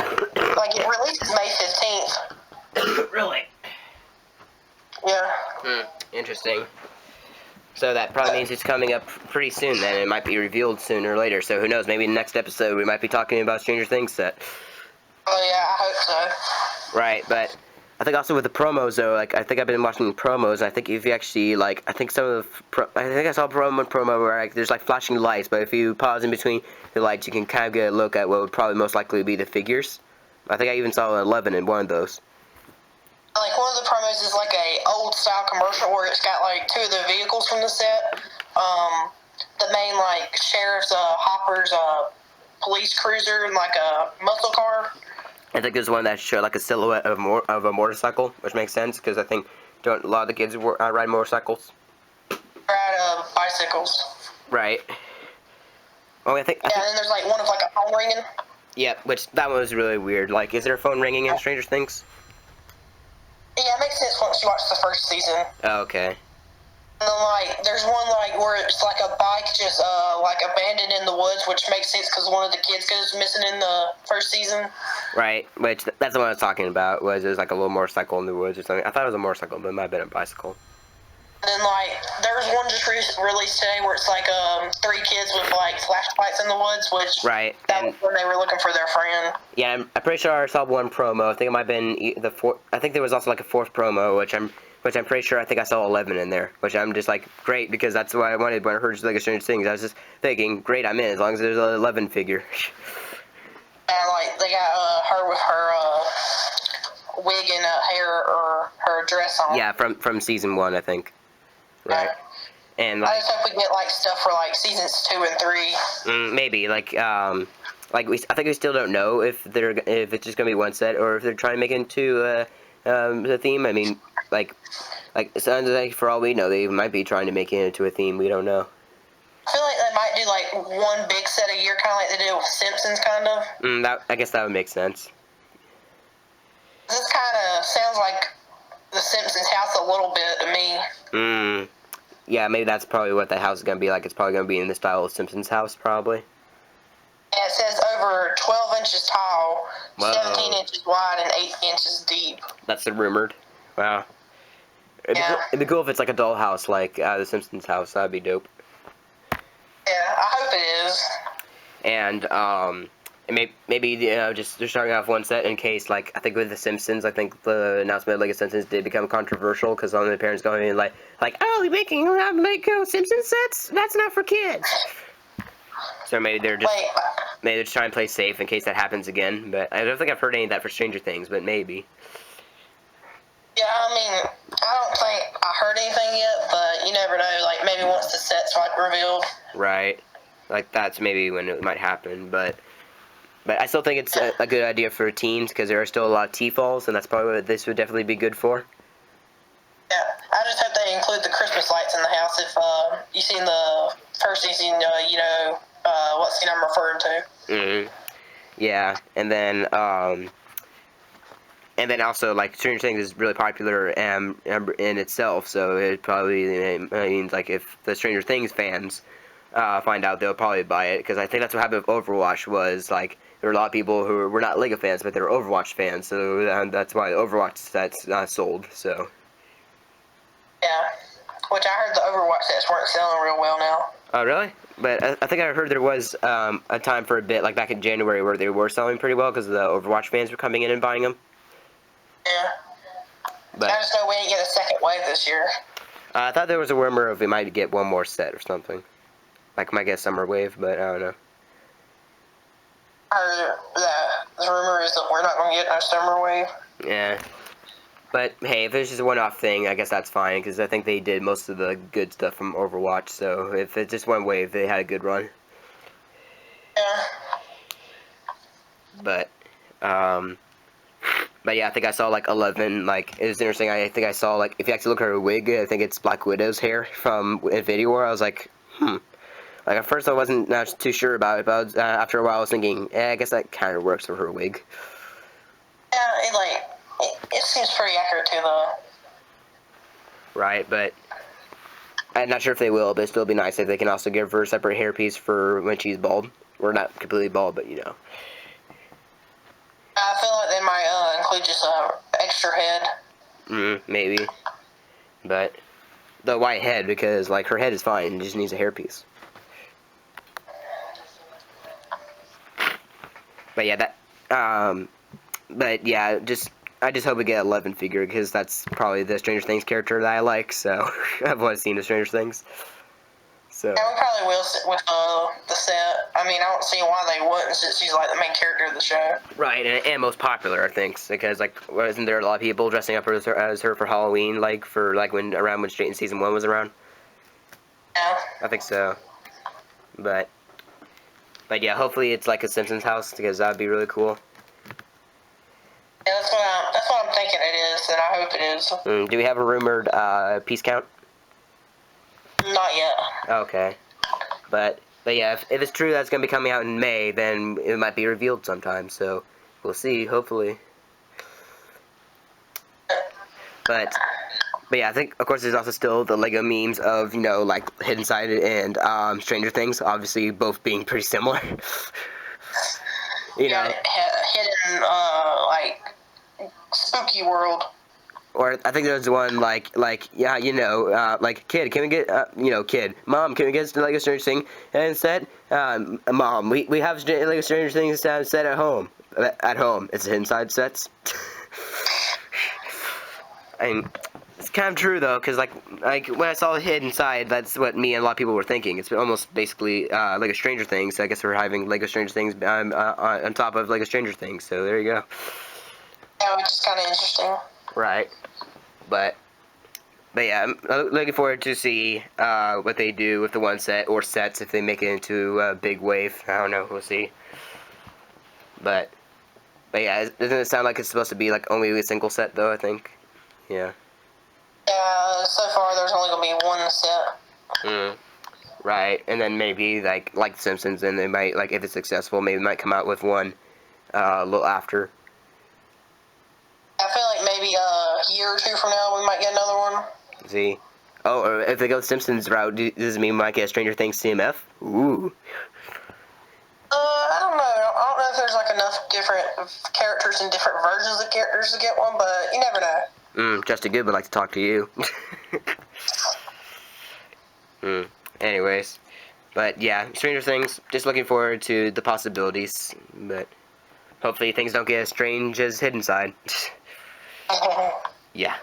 like it releases May 15th. Really? Yeah. Interesting. So that probably means it's coming up pretty soon. Then it might be revealed sooner or later. So who knows? Maybe in the next episode we might be talking about Stranger Things set. Oh yeah, I hope so. Right, but I think also with the promos though, like I think I've been watching promos, and I think if you actually like, I think some of I think I saw a promo where like there's like flashing lights, but if you pause in between the lights, you can kind of get a look at what would probably most likely be the figures. I think I even saw 11 in one of those. Like one of the promos is like a old style commercial where it's got like 2 of the vehicles from the set. The main like sheriff's Hopper's police cruiser and like a muscle car. I think there's one that showed like a silhouette of a motorcycle, which makes sense because I think don't a lot of the kids ride motorcycles. Ride bicycles. Right. Oh, I think. And then there's like one of like a phone ringing. Yeah, which that one was really weird. Like, is there a phone ringing in Stranger Things? Yeah, it makes sense once you watch the first season. Oh, okay. And then, like, there's one, like, where it's, like, a bike just, like, abandoned in the woods, which makes sense because one of the kids goes missing in the first season. Right, which, that's the one I was talking about, was there's, like, a little motorcycle in the woods or something. I thought it was a motorcycle, but it might have been a bicycle. And then, like, there's one just released today where it's, like, 3 kids with, like, flashlights in the woods, which... Right. That was when they were looking for their friend. Yeah, I'm pretty sure I saw one promo. I think it might have been the fourth... I think there was also, like, a 4th promo, which I'm which I'm pretty sure I think I saw 11 in there, which I'm just like, great, because that's what I wanted when I heard Lego Stranger Things. I was just thinking, great, I'm in, as long as there's an 11 figure. And, like, they got her with her wig and hair or her dress on. Yeah, from season 1, I think. Right. And I like, just hope we get like stuff for like seasons 2 and 3. Maybe I think we still don't know if it's just gonna be one set or if they're trying to make it into the theme. I mean, like it sounds like for all we know, they might be trying to make it into a theme. We don't know. I feel like they might do like one big set a year, kind of like they did with Simpsons, kind of. I guess that would make sense. This kind of sounds like the Simpsons house a little bit to me. Yeah, maybe that's probably what the house is gonna be like. It's probably gonna be in the style of Simpsons house, probably. Yeah, it says over 12 inches tall, Whoa. 17 inches wide, and 8 inches deep. That's the rumored. Wow. It'd be cool if it's like a dollhouse, like the Simpsons house. That'd be dope. Yeah, I hope it is. And maybe just they're starting off one set in case, like, I think with the Simpsons, I think the announcement of Lego Simpsons did become controversial because some of the parents going in like, oh, you're making Lego Simpsons sets? That's not for kids. So maybe they're just trying to play safe in case that happens again. But I don't think I've heard any of that for Stranger Things, but maybe. Yeah, I mean, I don't think I heard anything yet, but you never know. Like, maybe once the set's like revealed. Right. Like, that's maybe when it might happen, but I still think it's a good idea for teens because there are still a lot of T-falls, and that's probably what this would definitely be good for. Yeah, I just hope they include the Christmas lights in the house. If you've seen the first season, you know what scene I'm referring to. Yeah, and then also, like, Stranger Things is really popular in itself, so it probably means, like, if the Stranger Things fans find out, they'll probably buy it, because I think that's what happened with Overwatch was, like, there were a lot of people who were not Lego fans, but they were Overwatch fans, so that's why the Overwatch sets sold, so. Yeah, which I heard the Overwatch sets weren't selling real well now. Oh, really? But I think I heard there was a time for a bit, like back in January, where they were selling pretty well, because the Overwatch fans were coming in and buying them. Yeah. But I just know we didn't get a second wave this year. I thought there was a rumor of we might get one more set or something. Like, might get a summer wave, but I don't know. I heard that the rumor is that we're not going to get no summer wave. Yeah. But, hey, if it's just a one-off thing, I guess that's fine, because I think they did most of the good stuff from Overwatch, so if it's just one wave, they had a good run. Yeah. But yeah, I think I saw, like, 11, like, it was interesting, I think I saw, like, if you actually look at her wig, I think it's Black Widow's hair from Infinity War. I was like, Like, at first I wasn't too sure about it, but after a while I was thinking, I guess that kind of works for her wig. Yeah, it seems pretty accurate to the... Right, but I'm not sure if they will, but it'd still be nice if they can also give her a separate hairpiece for when she's bald. Or not completely bald, but, you know. I feel like they might include just an extra head. Maybe. But the white head, because, like, her head is fine, it just needs a hairpiece. But yeah, I just hope we get 11 figure, because that's probably the Stranger Things character that I like, so I've always seen the Stranger Things. So. Yeah, we probably will with the set. I mean, I don't see why they wouldn't, since she's like the main character of the show. Right, and most popular, I think, because, like, wasn't there a lot of people dressing up as her for Halloween, like, when season 1 was around? Yeah. I think so. But yeah, hopefully it's like a Simpsons house, because that'd be really cool. Yeah, that's what I'm thinking it is, and I hope it is. Do we have a rumored piece count? Not yet. Okay. But yeah, if it's true that's going to be coming out in May, then it might be revealed sometime, so we'll see, hopefully. But yeah, I think, of course, there's also still the Lego memes of, like, Hidden Side and Stranger Things, obviously both being pretty similar. Hidden, like, spooky world. Or I think there's one like yeah, like, kid, can we get kid, mom, can we get Lego Stranger Things instead? Mom, we have Lego Stranger Things set at home. At home, it's inside sets. And it's kind of true though, because like when I saw the hid inside, that's what me and a lot of people were thinking. It's almost basically Lego Stranger Things. I guess we're having Lego Stranger Things on top of Lego Stranger Things. So there you go. Yeah, which is kind of interesting. Right. But yeah, I'm looking forward to see what they do with the one set or sets if they make it into a big wave. I don't know. We'll see. But yeah, doesn't it sound like it's supposed to be like only a single set though? I think. Yeah. Yeah, so far there's only gonna be one set. Right, and then maybe like The Simpsons, and they might if it's successful, maybe might come out with one a little after. I feel like maybe a year or two from now we might get another one. See? Oh, or if they go the Simpsons route, does it mean we might get a Stranger Things CMF? Ooh. I don't know. I don't know if there's like enough different characters and different versions of characters to get one, but you never know. Justin Good would like to talk to you. Anyways. But yeah, Stranger Things, just looking forward to the possibilities, but hopefully things don't get as strange as Hidden Side. Yeah.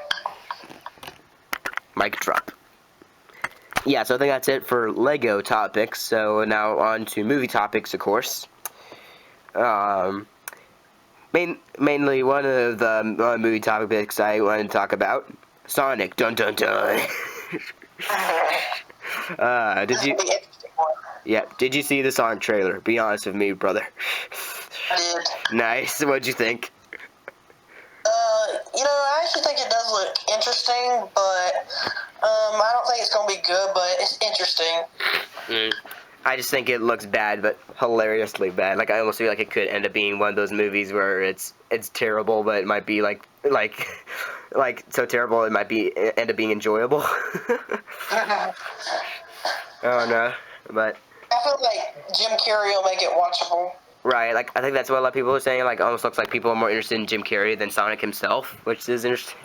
Mic drop. Yeah, so I think that's it for Lego topics. So now on to movie topics, of course. Mainly one of the movie topics I wanted to talk about, Sonic. Dun dun dun. Did you? Yeah. Did you see the Sonic trailer? Be honest with me, brother. I did. Nice. What'd you think? I actually think it does look interesting, but I don't think it's gonna be good, but it's interesting. I just think it looks bad, but hilariously bad. Like I almost feel like it could end up being one of those movies where it's terrible, but it might be like so terrible it might end up being enjoyable. Oh no, but I feel like Jim Carrey will make it watchable. right, like I think that's what a lot of people are saying. Like almost looks like people are more interested in Jim Carrey than Sonic himself, which is interesting.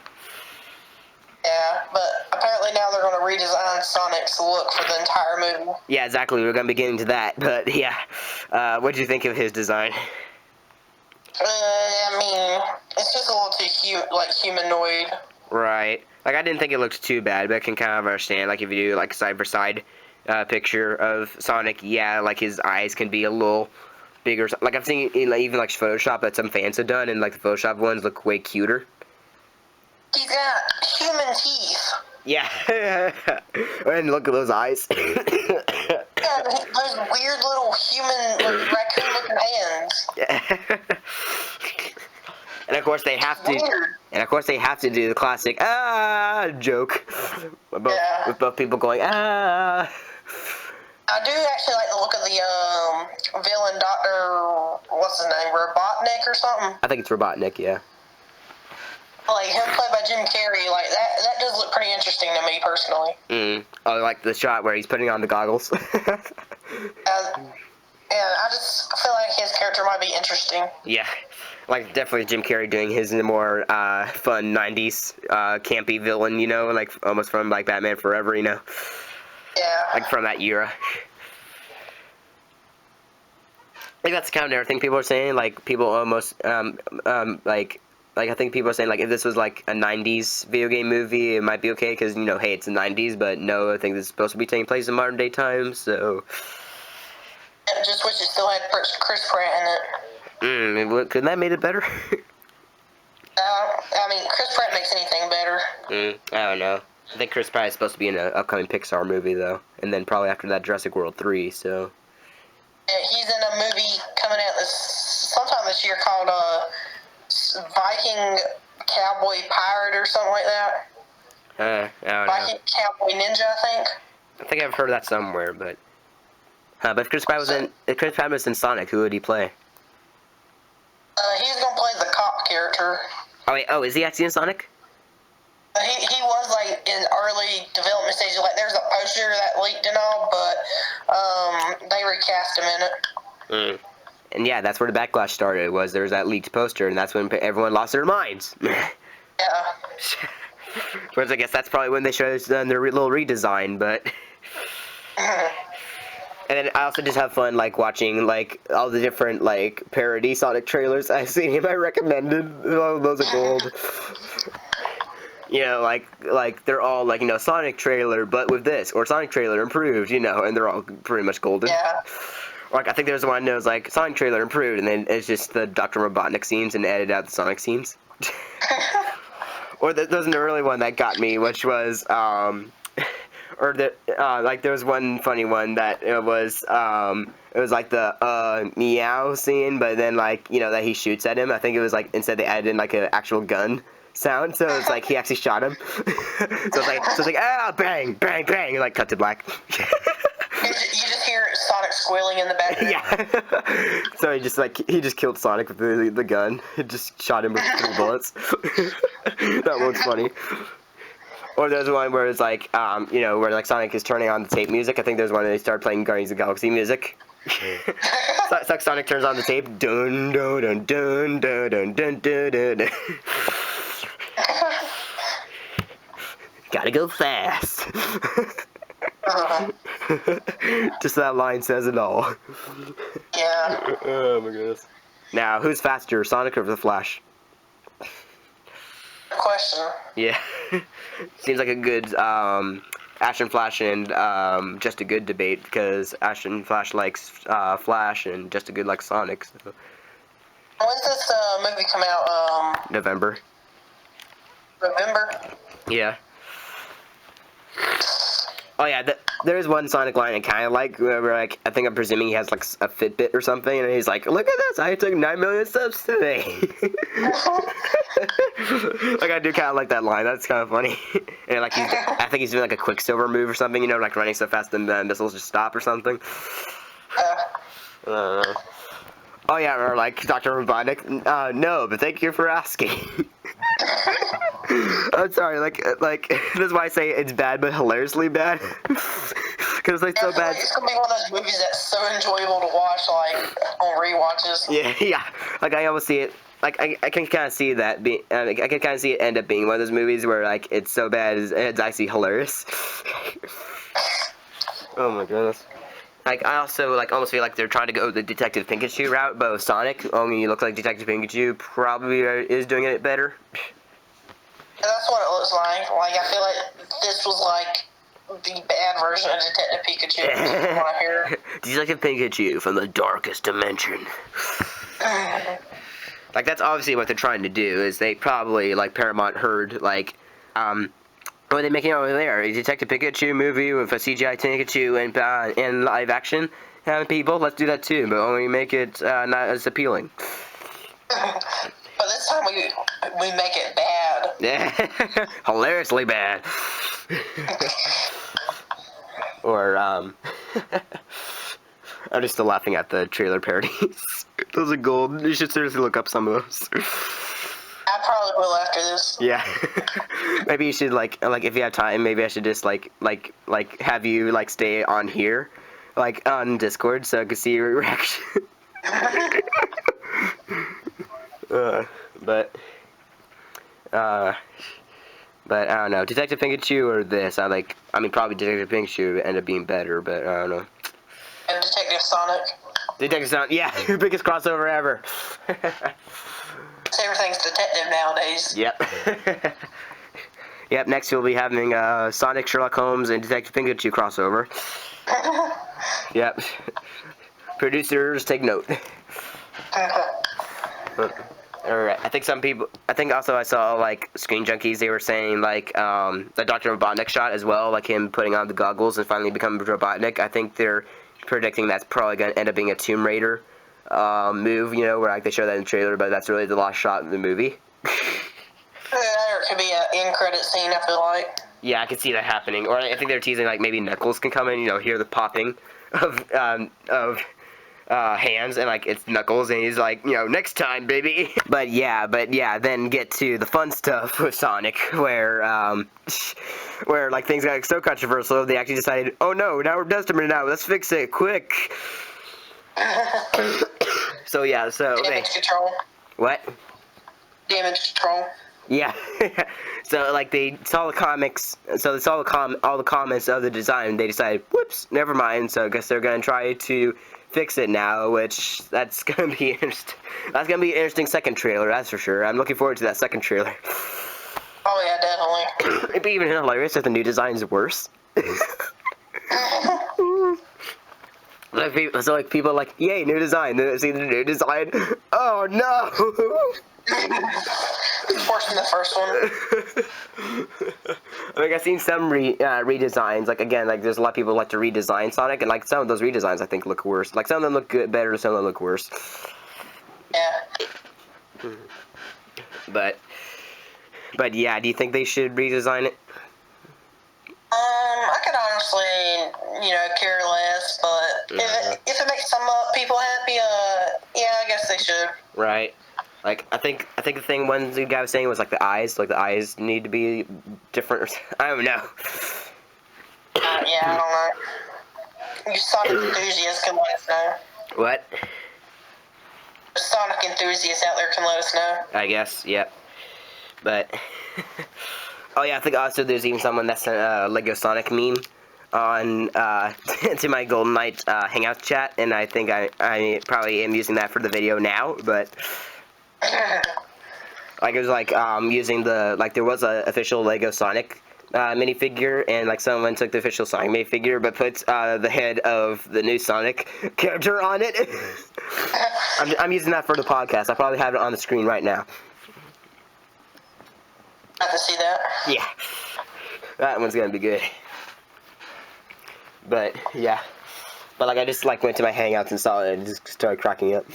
Yeah, but apparently now they're going to redesign Sonic's look for the entire movie. Yeah, exactly. We're going to be getting to that, but yeah. What did you think of his design? I mean, it's just a little too humanoid. Right. Like I didn't think it looked too bad, but I can kind of understand. Like if you do like side for side picture of Sonic, yeah, like his eyes can be a little bigger. Like I've seen even like Photoshop that some fans have done, and like the Photoshop ones look way cuter. He's got human teeth. Yeah. And look at those eyes. Yeah, those weird little human, raccoon-looking hands. Yeah. And of course they have to. Weird. And of course they have to do the classic joke. With both people going ah. I do actually like the look of the villain, Dr. What's his name, Robotnik or something? I think it's Robotnik, yeah. Like him played by Jim Carrey, like that does look pretty interesting to me personally. Oh, like the shot where he's putting on the goggles. And I just feel like his character might be interesting. Yeah, like definitely Jim Carrey doing his more fun '90s campy villain, you know, like almost from like Batman Forever, you know. Yeah. Like from that era. I think that's kind of everything people are saying. Like people almost like I think people are saying like if this was like a '90s video game movie, it might be okay because you know, hey, it's the '90s, but no, I think this is supposed to be taking place in modern day times, so. I just wish it still had Chris Pratt in it. Couldn't that made it better? I mean, Chris Pratt makes anything better. I don't know. I think Chris Pratt is supposed to be in an upcoming Pixar movie, though. And then probably after that, Jurassic World 3, so. Yeah, he's in a movie coming out sometime this year called Viking Cowboy Pirate or something like that. I don't know. Viking Cowboy Ninja, I think. I think I've heard that somewhere, but. But if Chris Pratt was in Sonic, who would he play? He's gonna play the cop character. Oh wait, is he actually in Sonic? He was like in early development stages. Like there's a poster that leaked and all, but they recast him in it. And yeah, that's where the backlash started. Was there was that leaked poster, and that's when everyone lost their minds. Yeah. Whereas I guess that's probably when they should have done their little redesign, but. And then I also just have fun, like, watching, like, all the different, like, parody Sonic trailers I've seen him. I recommended. Oh, those are gold. you know, like they're all like, you know, Sonic trailer, but with this, or Sonic trailer improved, you know, and they're all pretty much golden. Yeah. Like I think there's one that was like Sonic trailer improved, and then it's just the Dr. Robotnik scenes and edited out the Sonic scenes. Or there's an early one that got me, which was or the like there was one funny one that it was like the meow scene, but then like, you know, that he shoots at him. I think it was like instead they added in like an actual gun sound, so it's like he actually shot him. So it's like ah, bang bang bang, and like cut to black. You just hear Sonic squealing in the background. Yeah. So he just killed Sonic with the gun. It just shot him with 3 bullets. That one's funny. Or there's one where it's like, you know, where like Sonic is turning on the tape music. I think there's one where they start playing Guardians of the Galaxy music. It's like Sonic turns on the tape. Dun dun dun dun dun dun dun dun dun. Gotta go fast. Just that line says it all. Yeah. Oh my goodness. Now, who's faster, Sonic or the Flash? Good question. Yeah. Seems like a good Ash and Flash and Just a Good debate, because Ash and Flash likes Flash and Just a Good likes Sonic. So. When's this movie come out? November. November? Yeah. Oh yeah, there is one Sonic line I kind of like, where like, I think I'm presuming he has like a Fitbit or something, and he's like, look at this, I took 9 million steps today. Like, I do kind of like that line, that's kind of funny. And like, I think he's doing like a Quicksilver move or something, you know, like running so fast the missiles just stop or something. Oh yeah, or like Dr. Robotnik, no, but thank you for asking. I'm sorry, like that's why I say it's bad, but hilariously bad. Because like so bad. It's gonna be one of those movies that's so enjoyable to watch, like on rewatches. Yeah. Like I almost see it. Like I can kind of see that being. I can kind of see it end up being one of those movies where like it's so bad it's actually hilarious. Oh my goodness. Like I also like almost feel like they're trying to go the Detective Pikachu route, but with Sonic, only you look like Detective Pikachu probably is doing it better. And that's what it looks like. Like, I feel like this was like the bad version of Detective Pikachu. What I hear. Detective Pikachu from the darkest dimension. Like, that's obviously what they're trying to do, is they probably, like, Paramount heard, like, what are they making over there? A Detective Pikachu movie with a CGI Pikachu and live action people? Let's do that too, but only make it not as appealing. But this time we make it bad. Yeah, hilariously bad. Or I'm just still laughing at the trailer parodies. Those are gold. You should seriously look up some of those. I probably will after this. Yeah. Maybe you should like if you have time, maybe I should just like have you like stay on here, like on Discord, so I could see your reaction. But I don't know. Detective Pikachu or this? I mean, probably Detective Pikachu would end up being better, but I don't know. And Detective Sonic. Detective Sonic, yeah, biggest crossover ever. Everything's detective nowadays. Yep. Yep. Next we'll be having Sonic, Sherlock Holmes, and Detective Pikachu crossover. Yep. Producers, take note. Alright, I think also I saw, like, Screen Junkies, they were saying, like, the Dr. Robotnik shot as well, like him putting on the goggles and finally becoming Robotnik. I think they're predicting that's probably going to end up being a Tomb Raider move, you know, where, like, they show that in the trailer, but that's really the last shot in the movie. Or it could be an end credit scene, I feel like. Yeah, I could see that happening. Or I think they're teasing, like, maybe Knuckles can come in, you know, hear the popping of hands, and like it's Knuckles, and he's like, you know, next time, baby. But yeah, then get to the fun stuff with Sonic, where like things got so controversial, they actually decided, oh no, now we're desperate now, let's fix it quick. So yeah, so Damage control. What? Damage control. Yeah. So like they saw the comics, so they saw all the comments of the design, and they decided, whoops, never mind. So I guess they're gonna try to fix it now, which that's gonna be interesting. That's gonna be an interesting second trailer, that's for sure. I'm looking forward to that second trailer. Oh yeah, definitely. It'd be even hilarious if the new design's worse. Like people are like, yay, new design. Then they see the new design. Oh no! It's worse than the first one. Like I've seen some redesigns. Like again, like there's a lot of people who like to redesign Sonic, and like some of those redesigns I think look worse. Like some of them look good, better, some of them look worse. Yeah. But yeah, do you think they should redesign it? I could honestly, care less, but if it makes some people happy, yeah, I guess they should. Right. Like I think the thing one guy was saying was like the eyes need to be different. I don't know. Yeah, I don't know. You Sonic enthusiasts can let us know. What? Sonic enthusiasts out there can let us know. I guess, yep. But oh yeah, I think also there's even someone that sent a Lego Sonic meme on to my Golden Light Hangout chat, and I think I probably am using that for the video now, but like it was like using there was a official Lego Sonic minifigure, and like someone took the official Sonic minifigure but put the head of the new Sonic character on it. I'm using that for the podcast. I probably have it on the screen right now. I can see that. Yeah, that one's gonna be good. But yeah, but like I just like went to my Hangouts and saw it and just started cracking up.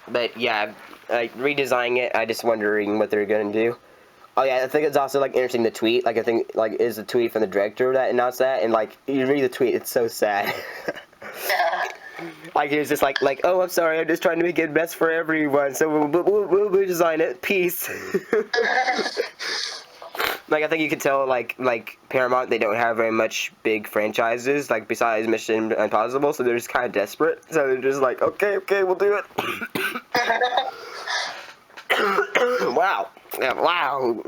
But yeah, like redesigning it, I just wondering what they're gonna do. Oh yeah, I think it's also like interesting the tweet. Like I think like is the tweet from the director that announced that, and like you read the tweet, it's so sad. Yeah. Like he was just like oh I'm sorry, I'm just trying to make it best for everyone. So we'll redesign it. Peace. Like I think you could tell like Paramount, they don't have very much big franchises like besides Mission Impossible, so they're just kind of desperate. So they're just like okay, we'll do it. Wow. Yeah, wow.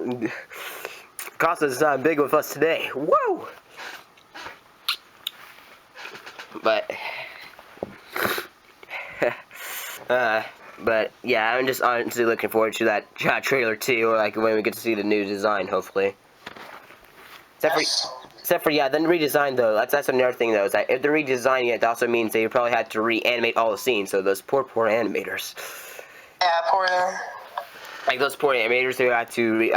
Costa's not big with us today. Whoa. But but yeah, I'm just honestly looking forward to that trailer too, like when we get to see the new design, hopefully. Except for yeah, then redesign though. That's another thing though. Is that if they're redesigning it, it also means they probably had to reanimate all the scenes. So those poor animators. Yeah, poor them. Like those poor animators who had to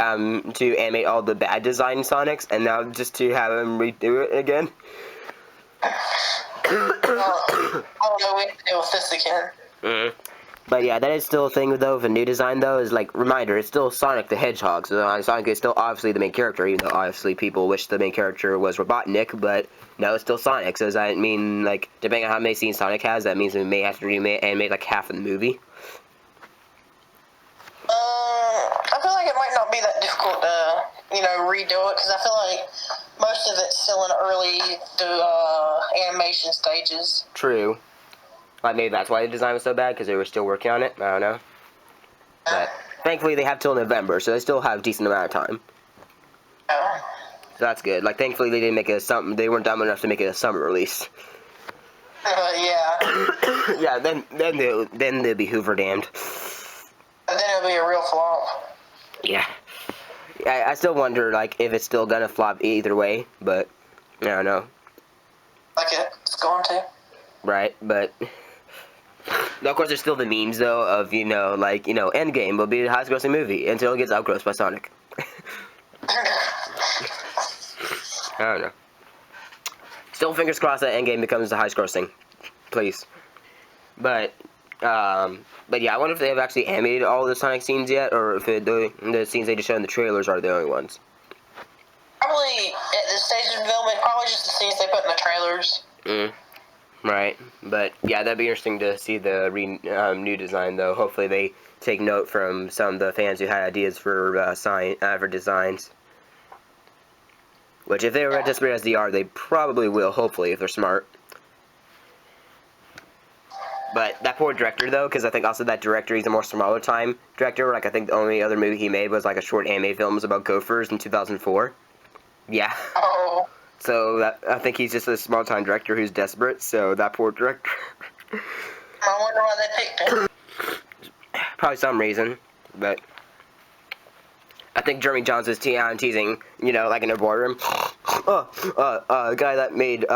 animate all the bad design Sonics, and now just to have them redo it again. I don't know we have to deal with this again. Mm-hmm. But yeah, that is still a thing though. The new design though is like reminder. It's still Sonic the Hedgehog. So Sonic is still obviously the main character, even though obviously people wish the main character was Robotnik. But no, it's still Sonic. So does that mean like depending on how many scenes Sonic has, that means we may have to animate like half of the movie? I feel like it might not be that difficult to redo it because I feel like most of it's still in early animation stages. True. Like maybe that's why the design was so bad, because they were still working on it. I don't know. But thankfully they have till November, so they still have a decent amount of time. Yeah. So that's good. Like thankfully they didn't make it they weren't dumb enough to make it a summer release. Yeah. Yeah, then they'll be Hoover damned. And then it'll be a real flop. Yeah. I still wonder like if it's still gonna flop either way, but I don't know. Like it's going to. Right, but of course there's still the memes though of Endgame will be the highest grossing movie until it gets outgrossed by Sonic. I don't know. Still fingers crossed that Endgame becomes the highest grossing. Please. But yeah, I wonder if they have actually animated all the Sonic scenes yet, or if the scenes they just showed in the trailers are the only ones. Probably at this stage of development, probably just the scenes they put in the trailers. Right, but yeah, that'd be interesting to see the new design though. Hopefully they take note from some of the fans who had ideas for for designs. Which, if they were desperate as they are, they probably will. Hopefully, if they're smart. But that poor director though, because I think also that director, he's a more smaller time director. Like I think the only other movie he made was like a short anime film about gophers in 2004. Yeah. Oh. So I think he's just a small time director who's desperate. So that poor director. I wonder why they picked him. Probably some reason, but I think Jeremy Jones was teasing, you know, like in a boardroom. The guy that made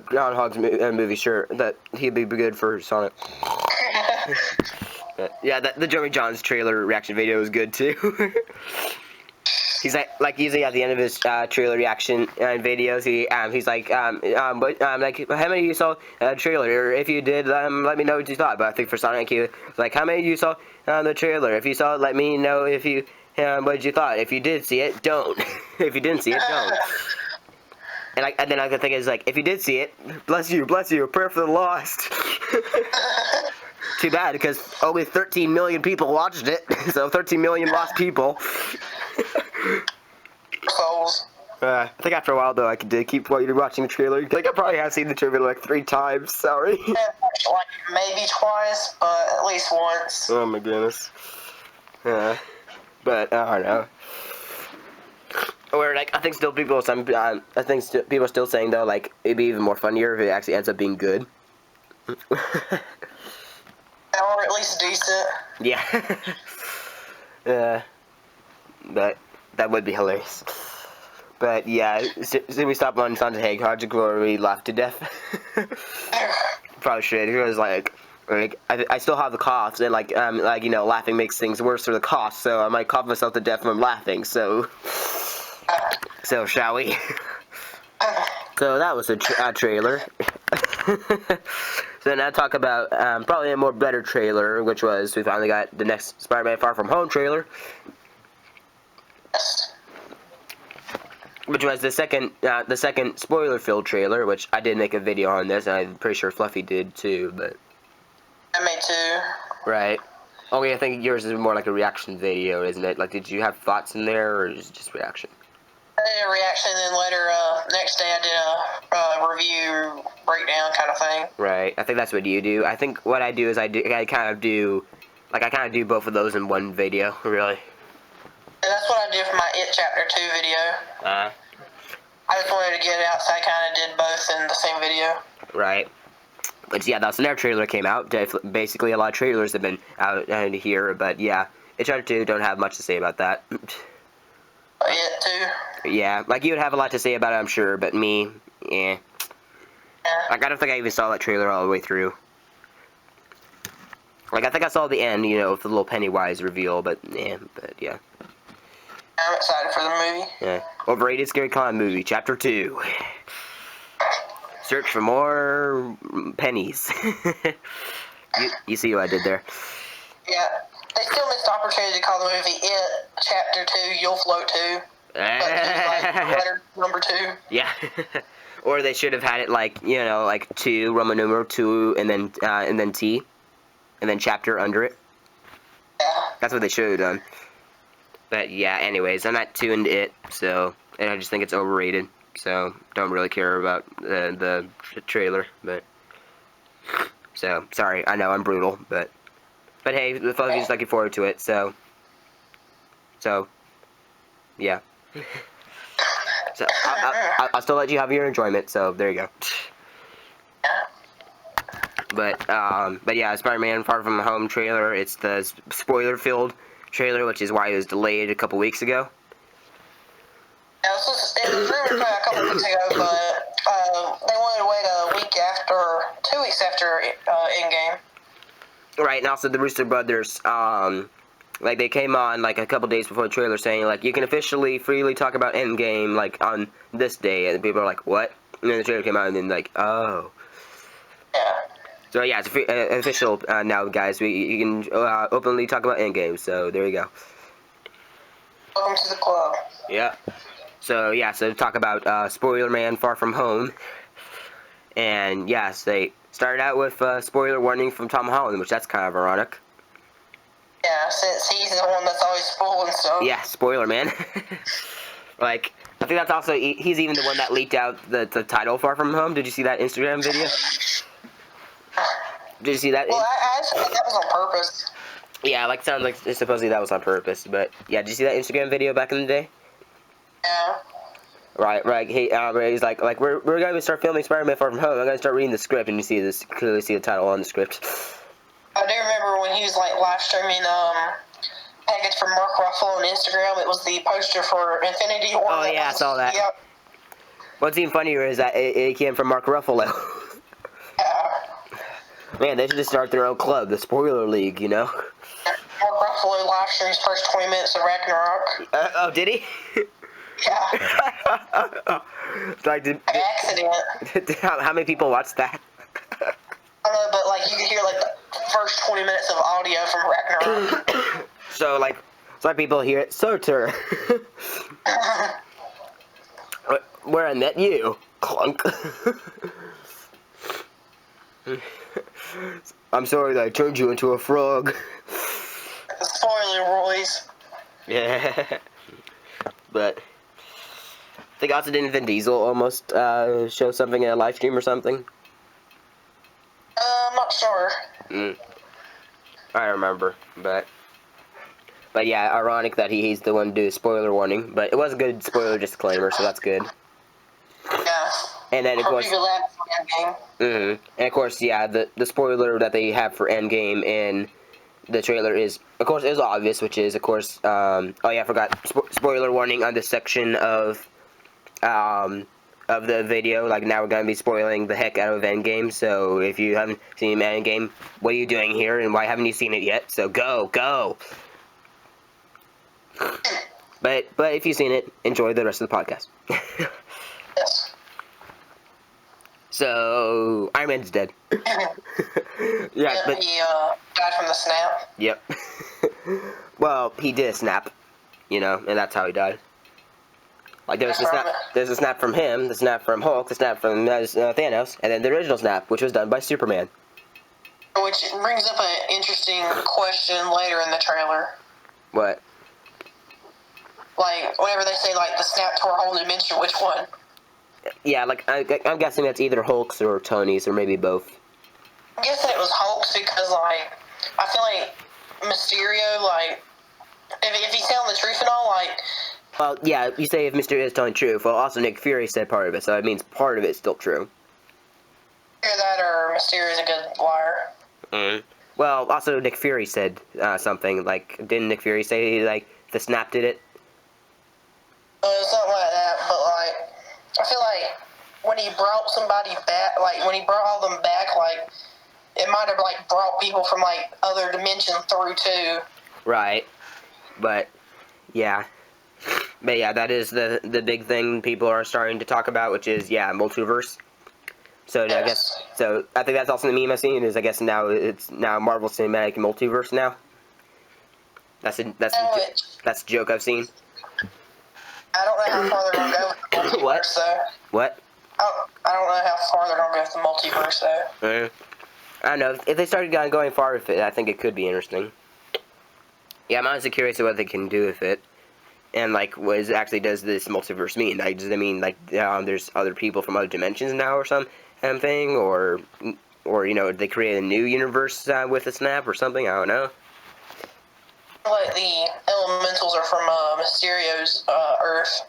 Groundhog's movie, sure, that he'd be good for Sonic. Yeah, the Jeremy Jones trailer reaction video was good too. He's like usually at the end of his trailer reaction videos, he's like, like how many of you saw the trailer? Or if you did, let me know what you thought. But I think for Sonic, he was like, how many of you saw the trailer? If you saw it, let me know if you what you thought. If you did see it, don't. If you didn't see it, don't. And then I could think is like, if you did see it, bless you, prayer for the lost. Too bad, because only 13 million people watched it, so 13 million lost people. Souls. I think after a while, though, I could keep watching the trailer. I think I probably have seen the trailer like 3 times, sorry. Yeah, like maybe twice, but at least once. Oh my goodness. But, I don't know. Or, like, I think people are still saying, though, like, it'd be even more funnier if it actually ends up being good. Or at least decent. Yeah. But that would be hilarious. But yeah, so we stopped on Sonic the Hedgehog before we laughed to death. Probably should. It was like I still have the coughs, and like you know, laughing makes things worse for the cough, so I might cough myself to death from laughing. So shall we? So that was a trailer. So now talk about probably a more better trailer, which was we finally got the next Spider-Man Far From Home trailer, which was the second spoiler-filled trailer. Which I did make a video on this, and I'm pretty sure Fluffy did too. But I made too. Right. Only I think yours is more like a reaction video, isn't it? Like, did you have thoughts in there, or is it just reaction? I did a reaction, and then later, next day I did a review breakdown kind of thing. Right. I think that's what you do. I think what I do is I kind of do both of those in one video, really. And that's what I did for my It Chapter 2 video. I just wanted to get it out, so I kind of did both in the same video. Right. But yeah, that's when their trailer came out. Basically, a lot of trailers have been out here, but yeah, It Chapter 2 don't have much to say about that. It too. Yeah, like you would have a lot to say about it, I'm sure, but me, yeah. Like I don't think I even saw that trailer all the way through. Like I think I saw the end, you know, with the little Pennywise reveal, but yeah. I'm excited for the movie. Yeah. Overrated Scary Clown movie, Chapter 2. Search for more pennies. you see what I did there? Yeah. They still missed the opportunity to call the movie It Chapter 2, You'll Float 2. But like letter number 2. Yeah. Or they should have had it like, you know, like 2, Roman numeral 2, and then T, and then chapter under it. Yeah. That's what they should have done. But yeah, anyways, I'm not too into it, so, and I just think it's overrated, so don't really care about the trailer, but, so, sorry, I know I'm brutal, but hey, the Fuzzy's looking forward to it, so, yeah. So, I'll still let you have your enjoyment, so there you go. But yeah, Spider-Man Far From Home trailer, it's the spoiler-filled trailer, which is why it was delayed a couple weeks ago. Yeah, it was rumored a couple weeks ago, but they wanted to wait a week after, 2 weeks after Endgame. Right, and also the Rooster Brothers, like they came on like a couple days before the trailer saying like you can officially freely talk about Endgame like on this day, and people are like what? And then the trailer came out and then like oh. Yeah. So yeah, it's official now, guys. You can openly talk about Endgame. So there you go. Welcome to the club. Yeah. So yeah, so talk about Spoiler-Man Far From Home, and yes, they started out with spoiler warning from Tom Holland, which that's kind of ironic. Yeah, since he's the one that's always spoiling stuff. Yeah, Spoiler-Man. Like, I think that's also he's even the one that leaked out the title Far From Home. Did you see that Instagram video? Did you see that? Well, I actually think that was on purpose. Yeah, like sounds like supposedly that was on purpose, but yeah, did you see that Instagram video back in the day? Yeah. Right. He's like we're gonna start filming Spider-Man Far From Home. I'm gonna start reading the script, and you clearly see the title on the script. I do remember when he was like live streaming package from Mark Ruffalo on Instagram. It was the poster for Infinity War. Oh yeah, I saw that. Yep. What's even funnier is that it came from Mark Ruffalo. Man, they should just start their own club, the Spoiler League, you know? Mark Ruffalo live streams first 20 minutes of Ragnarok. Oh, did he? Yeah. Like, By accident. how many people watched that? I don't know, but like you could hear like the first 20 minutes of audio from Ragnarok. So like people hear it, Surtur. Where I met you, clunk. I'm sorry that I turned you into a frog. Spoiler, Roy's. Yeah. But I think also didn't Vin Diesel almost show something in a live stream or something? I'm not sure. I remember, but yeah, ironic that he's the one to do spoiler warning, but it was a good spoiler disclaimer, so that's good. Yeah. And then of course, Endgame. And of course, yeah, the spoiler that they have for Endgame in the trailer is, of course, is obvious, which is, of course, oh yeah, I forgot, spoiler warning on this section of the video. Like, now we're gonna be spoiling the heck out of Endgame, so if you haven't seen Endgame, what are you doing here, and why haven't you seen it yet? So go! But if you've seen it, enjoy the rest of the podcast. Yes. So, Iron Man's dead. Yeah, but he died from the snap. Yep. Well, he did a snap, you know, and that's how he died. Like, there's a snap from him, the snap from Hulk, the snap from Thanos, and then the original snap, which was done by Superman. Which brings up an interesting question later in the trailer. What? Like, whenever they say, like, the snap to a whole dimension, which one? Yeah, like, I'm guessing that's either Hulk's or Tony's, or maybe both. I'm guessing it was Hulk's because, like, I feel like Mysterio, like, if he's telling the truth and all, like... Well, yeah, you say if Mysterio is telling truth. Well, also Nick Fury said part of it, so it means part of it's still true. Either that or Mysterio's a good liar. Well, also Nick Fury said something, like, didn't Nick Fury say, like, the snap did it? Something like that, but, like, I feel like when he brought somebody back, like, when he brought all them back, like, it might have, like, brought people from, like, other dimensions through, too. Right. But, yeah. But, yeah, that is the big thing people are starting to talk about, which is, yeah, multiverse. So, yes. I guess, so, I think that's also the meme I've seen, is, I guess, now, it's now Marvel Cinematic Multiverse now. That's a joke I've seen. I don't know how far they're going to go with the multiverse, What? though. What? I don't know how far they're going to go with the multiverse, though. I don't know. If they started going far with it, I think it could be interesting. Yeah, I'm honestly curious of what they can do with it. And, like, what actually does this multiverse mean? Like, does it mean, like, there's other people from other dimensions now or something? Or you know, they create a new universe with a snap or something? I don't know. Like the elementals are from Mysterio's Earth.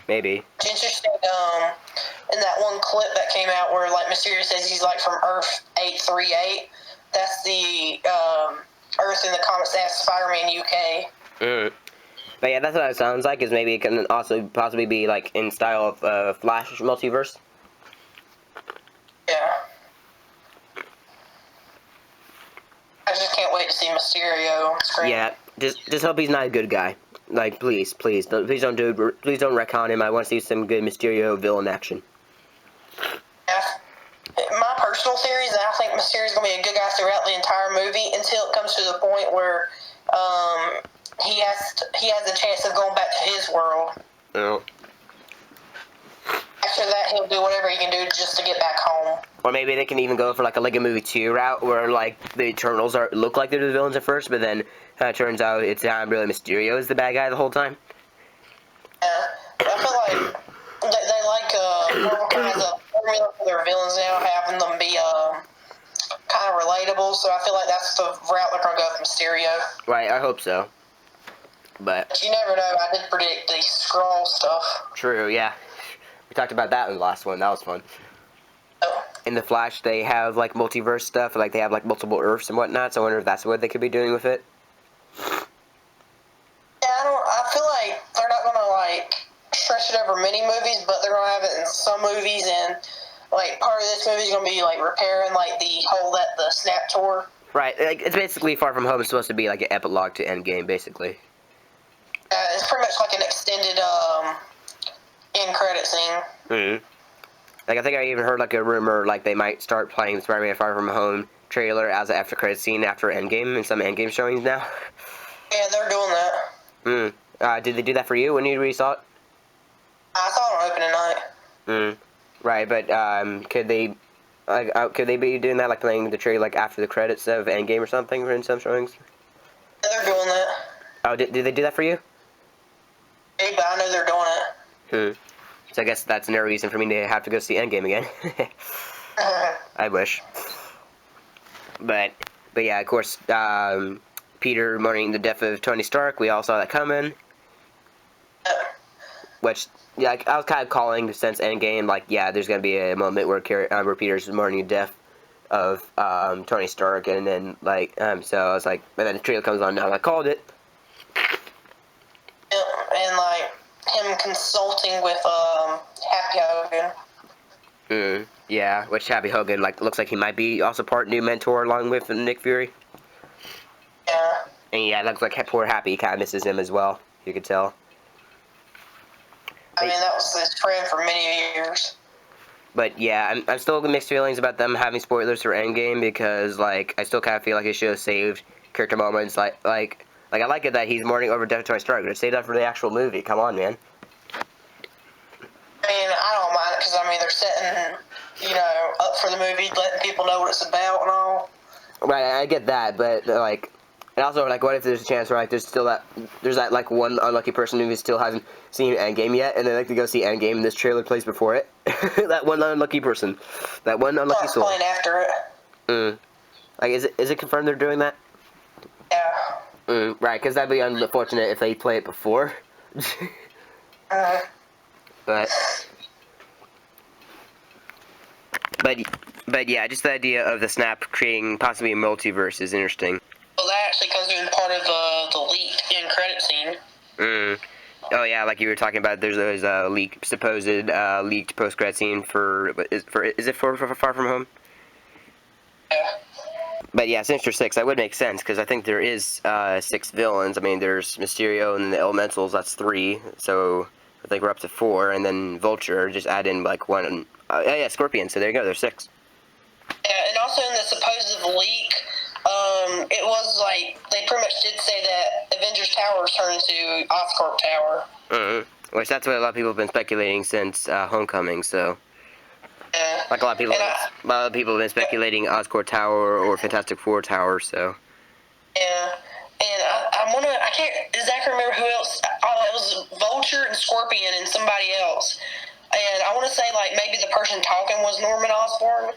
Maybe. It's interesting, in that one clip that came out where, like, Mysterio says he's, like, from Earth 838, that's the, Earth in the comics that has Spider-Man UK. But yeah, that's what it sounds like, is maybe it can also possibly be, like, in style of Flash multiverse. Yeah. I just can't wait to see Mysterio on screen. Yeah, just hope he's not a good guy. Like, please don't retcon him. I want to see some good Mysterio villain action. Yeah. My personal theory is that I think Mysterio's gonna be a good guy throughout the entire movie until it comes to the point where he has a chance of going back to his world. Yeah. After that, he'll do whatever he can do just to get back home. Or maybe they can even go for like a Lego Movie 2 route, where like the Eternals look like they're the villains at first, but then it turns out it's really Mysterio is the bad guy the whole time. Yeah, I feel like Marvel kind of has a formula for their villains now, having them be kind of relatable. So I feel like that's the route they're gonna go with Mysterio. Right, I hope so. But you never know. I did predict the Skrull stuff. True, yeah. We talked about that in the last one. That was fun. Oh. In the Flash, they have like multiverse stuff, like they have like multiple Earths and whatnot. So I wonder if that's what they could be doing with it. I feel like they're not gonna like stretch it over many movies, but they're gonna have it in some movies, and like part of this movie is gonna be like repairing like the hole that the Snap tore. Right, like, it's basically Far From Home is supposed to be like an epilogue to Endgame, basically. It's pretty much like an extended end credit scene. Mm-hmm. Like, I think I even heard like a rumor like they might start playing the Spider-Man Far From Home trailer as an after credit scene after Endgame in some Endgame showings now. Yeah, they're doing that. Did they do that for you when you saw it? I saw it on opening night. Right, but could they be doing that, like playing the trailer like after the credits of Endgame or something in some showings? Yeah, they're doing that. Oh, did they do that for you? Yeah, but I know they're doing it. So I guess that's another reason for me to have to go see Endgame again. I wish. But yeah, of course, Peter mourning the death of Tony Stark, we all saw that coming. Which, yeah, I was kind of calling since Endgame, like, yeah, there's going to be a moment where Peter's mourning the death of Tony Stark, and then, like, so I was like, and then the trailer comes on now, I called it. Yeah, and, like, him consulting with Happy Hogan. Yeah, which Happy Hogan, like, looks like he might be also part new mentor along with Nick Fury. Yeah. And yeah, it looks like poor Happy kind of misses him as well, you could tell. I mean, that was his friend for many years. But yeah, I'm still mixed feelings about them having spoilers for Endgame because, like, I still kind of feel like it should have saved character moments. Like I like it that he's mourning over death of Tony Stark, but save that for the actual movie. Come on, man. I mean, I don't mind it because, I mean, they're setting, up for the movie, letting people know what it's about and all. Right, I get that, but, like, and also, like, what if there's a chance where, like, there's that, like, one unlucky person who still hasn't seen Endgame yet, and they like to go see Endgame, and this trailer plays before it? That one unlucky person. That one unlucky soul. Playing after it. Like, is it confirmed they're doing that? Yeah. Right, because that'd be unfortunate if they play it before. But yeah, just the idea of the Snap creating possibly a multiverse is interesting. Well, that actually comes in part of the leaked end credit scene. Oh yeah, like you were talking about, there's a supposed leaked post-credit scene is it for Far From Home? Yeah. But yeah, Sinister Six, that would make sense, because I think there is 6 villains. I mean, there's Mysterio and the Elementals, that's 3, so I think we're up to 4, and then Vulture, just add in like 1, yeah, Scorpion, so there you go, there's 6. Yeah, and also in the supposed leak, it was like, they pretty much did say that Avengers Tower turned into Oscorp Tower. Which that's what a lot of people have been speculating since Homecoming, so... Yeah. Like a lot of people have been speculating Oscorp Tower or Fantastic Four Tower, so... Yeah, and I can't exactly remember who else. Oh, it was Vulture and Scorpion and somebody else. And I want to say, like, maybe the person talking was Norman Osborn.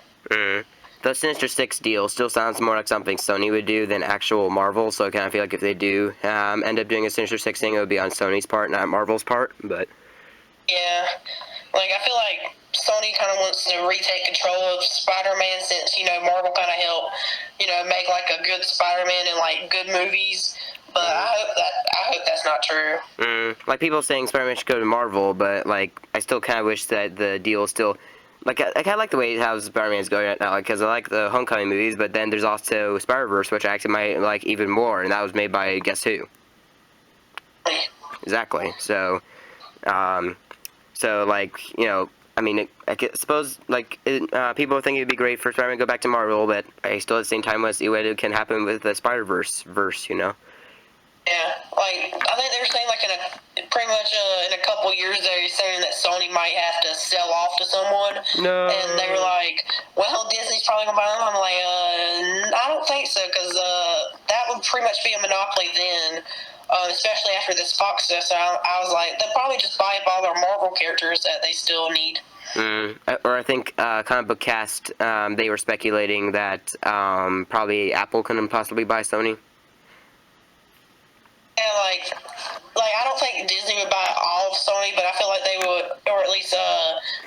The Sinister Six deal still sounds more like something Sony would do than actual Marvel, so I kind of feel like if they do end up doing a Sinister Six thing, it would be on Sony's part, not Marvel's part, but... Yeah, like, I feel like Sony kind of wants to retake control of Spider-Man since, Marvel kind of helped, make, like, a good Spider-Man and, like, good movies. But I hope that's not true. Like, people saying Spider-Man should go to Marvel, but, like, I still kind of wish that the deal is still... Like, I kind of like the way how Spider-Man's going right now, because I like the Homecoming movies, but then there's also Spider-Verse, which I actually might like even more, and that was made by guess who? Exactly. So, like, I mean, I suppose, like, people think it'd be great for Spider-Man to go back to Marvel, but I still at the same time want to see what it can happen with the Spider-Verse, Yeah, like, I think they were saying, like, pretty much in a couple years, they were saying that Sony might have to sell off to someone. No. And they were like, well, Disney's probably going to buy them. I'm like, I don't think so, because that would pretty much be a monopoly then, especially after this Fox stuff. So I was like, they'll probably just buy up all their Marvel characters that they still need. Or I think Comic Book Cast, they were speculating that probably Apple couldn't possibly buy Sony. Yeah, like I don't think Disney would buy all of Sony, but I feel like they would, or at least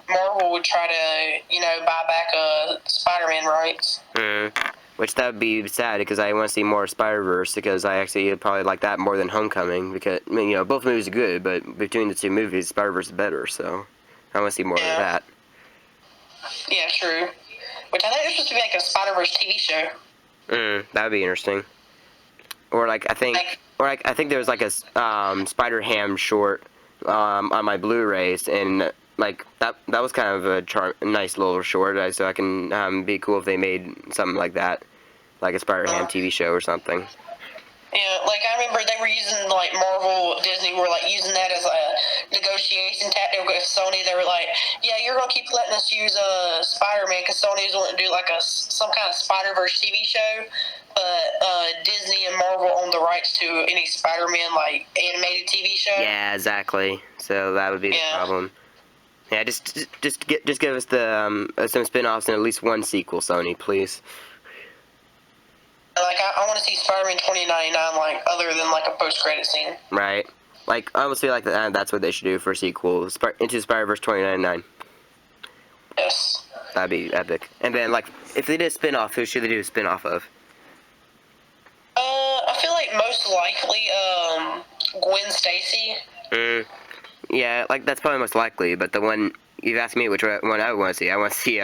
Marvel would try to, buy back Spider-Man rights. Which that would be sad because I want to see more Spider-Verse because I actually probably like that more than Homecoming because I mean, both movies are good, but between the two movies, Spider-Verse is better. So I want to see more of that. Yeah, true. Which I think there's supposed to be like a Spider-Verse TV show. That would be interesting. Or I think there was like a Spider-Ham short on my Blu-rays, and like that was kind of a nice little short. So I can be cool if they made something like that, like a Spider-Ham TV show or something. Yeah, like I remember they were using like Marvel, Disney were like using that as a negotiation tactic with Sony. They were like, "Yeah, you're gonna keep letting us use Spider-Man because Sony was wanting to do like some kind of Spider-Verse TV show, but Disney and Marvel own the rights to any Spider-Man like animated TV show." Yeah, exactly. So that would be the problem. Yeah, just give us the some spin-offs and at least one sequel, Sony, please. Like, I want to see Spider-Man 2099, like, other than, like, a post-credit scene. Right. Like, I almost feel like that's what they should do for a sequel. Into Spider-Verse 2099. Yes. That'd be epic. And then, like, if they did a spin-off, who should they do a spin-off of? I feel like most likely, Gwen Stacy. Yeah, like, that's probably most likely, but the one, you've asked me which one I want to see. I want to see,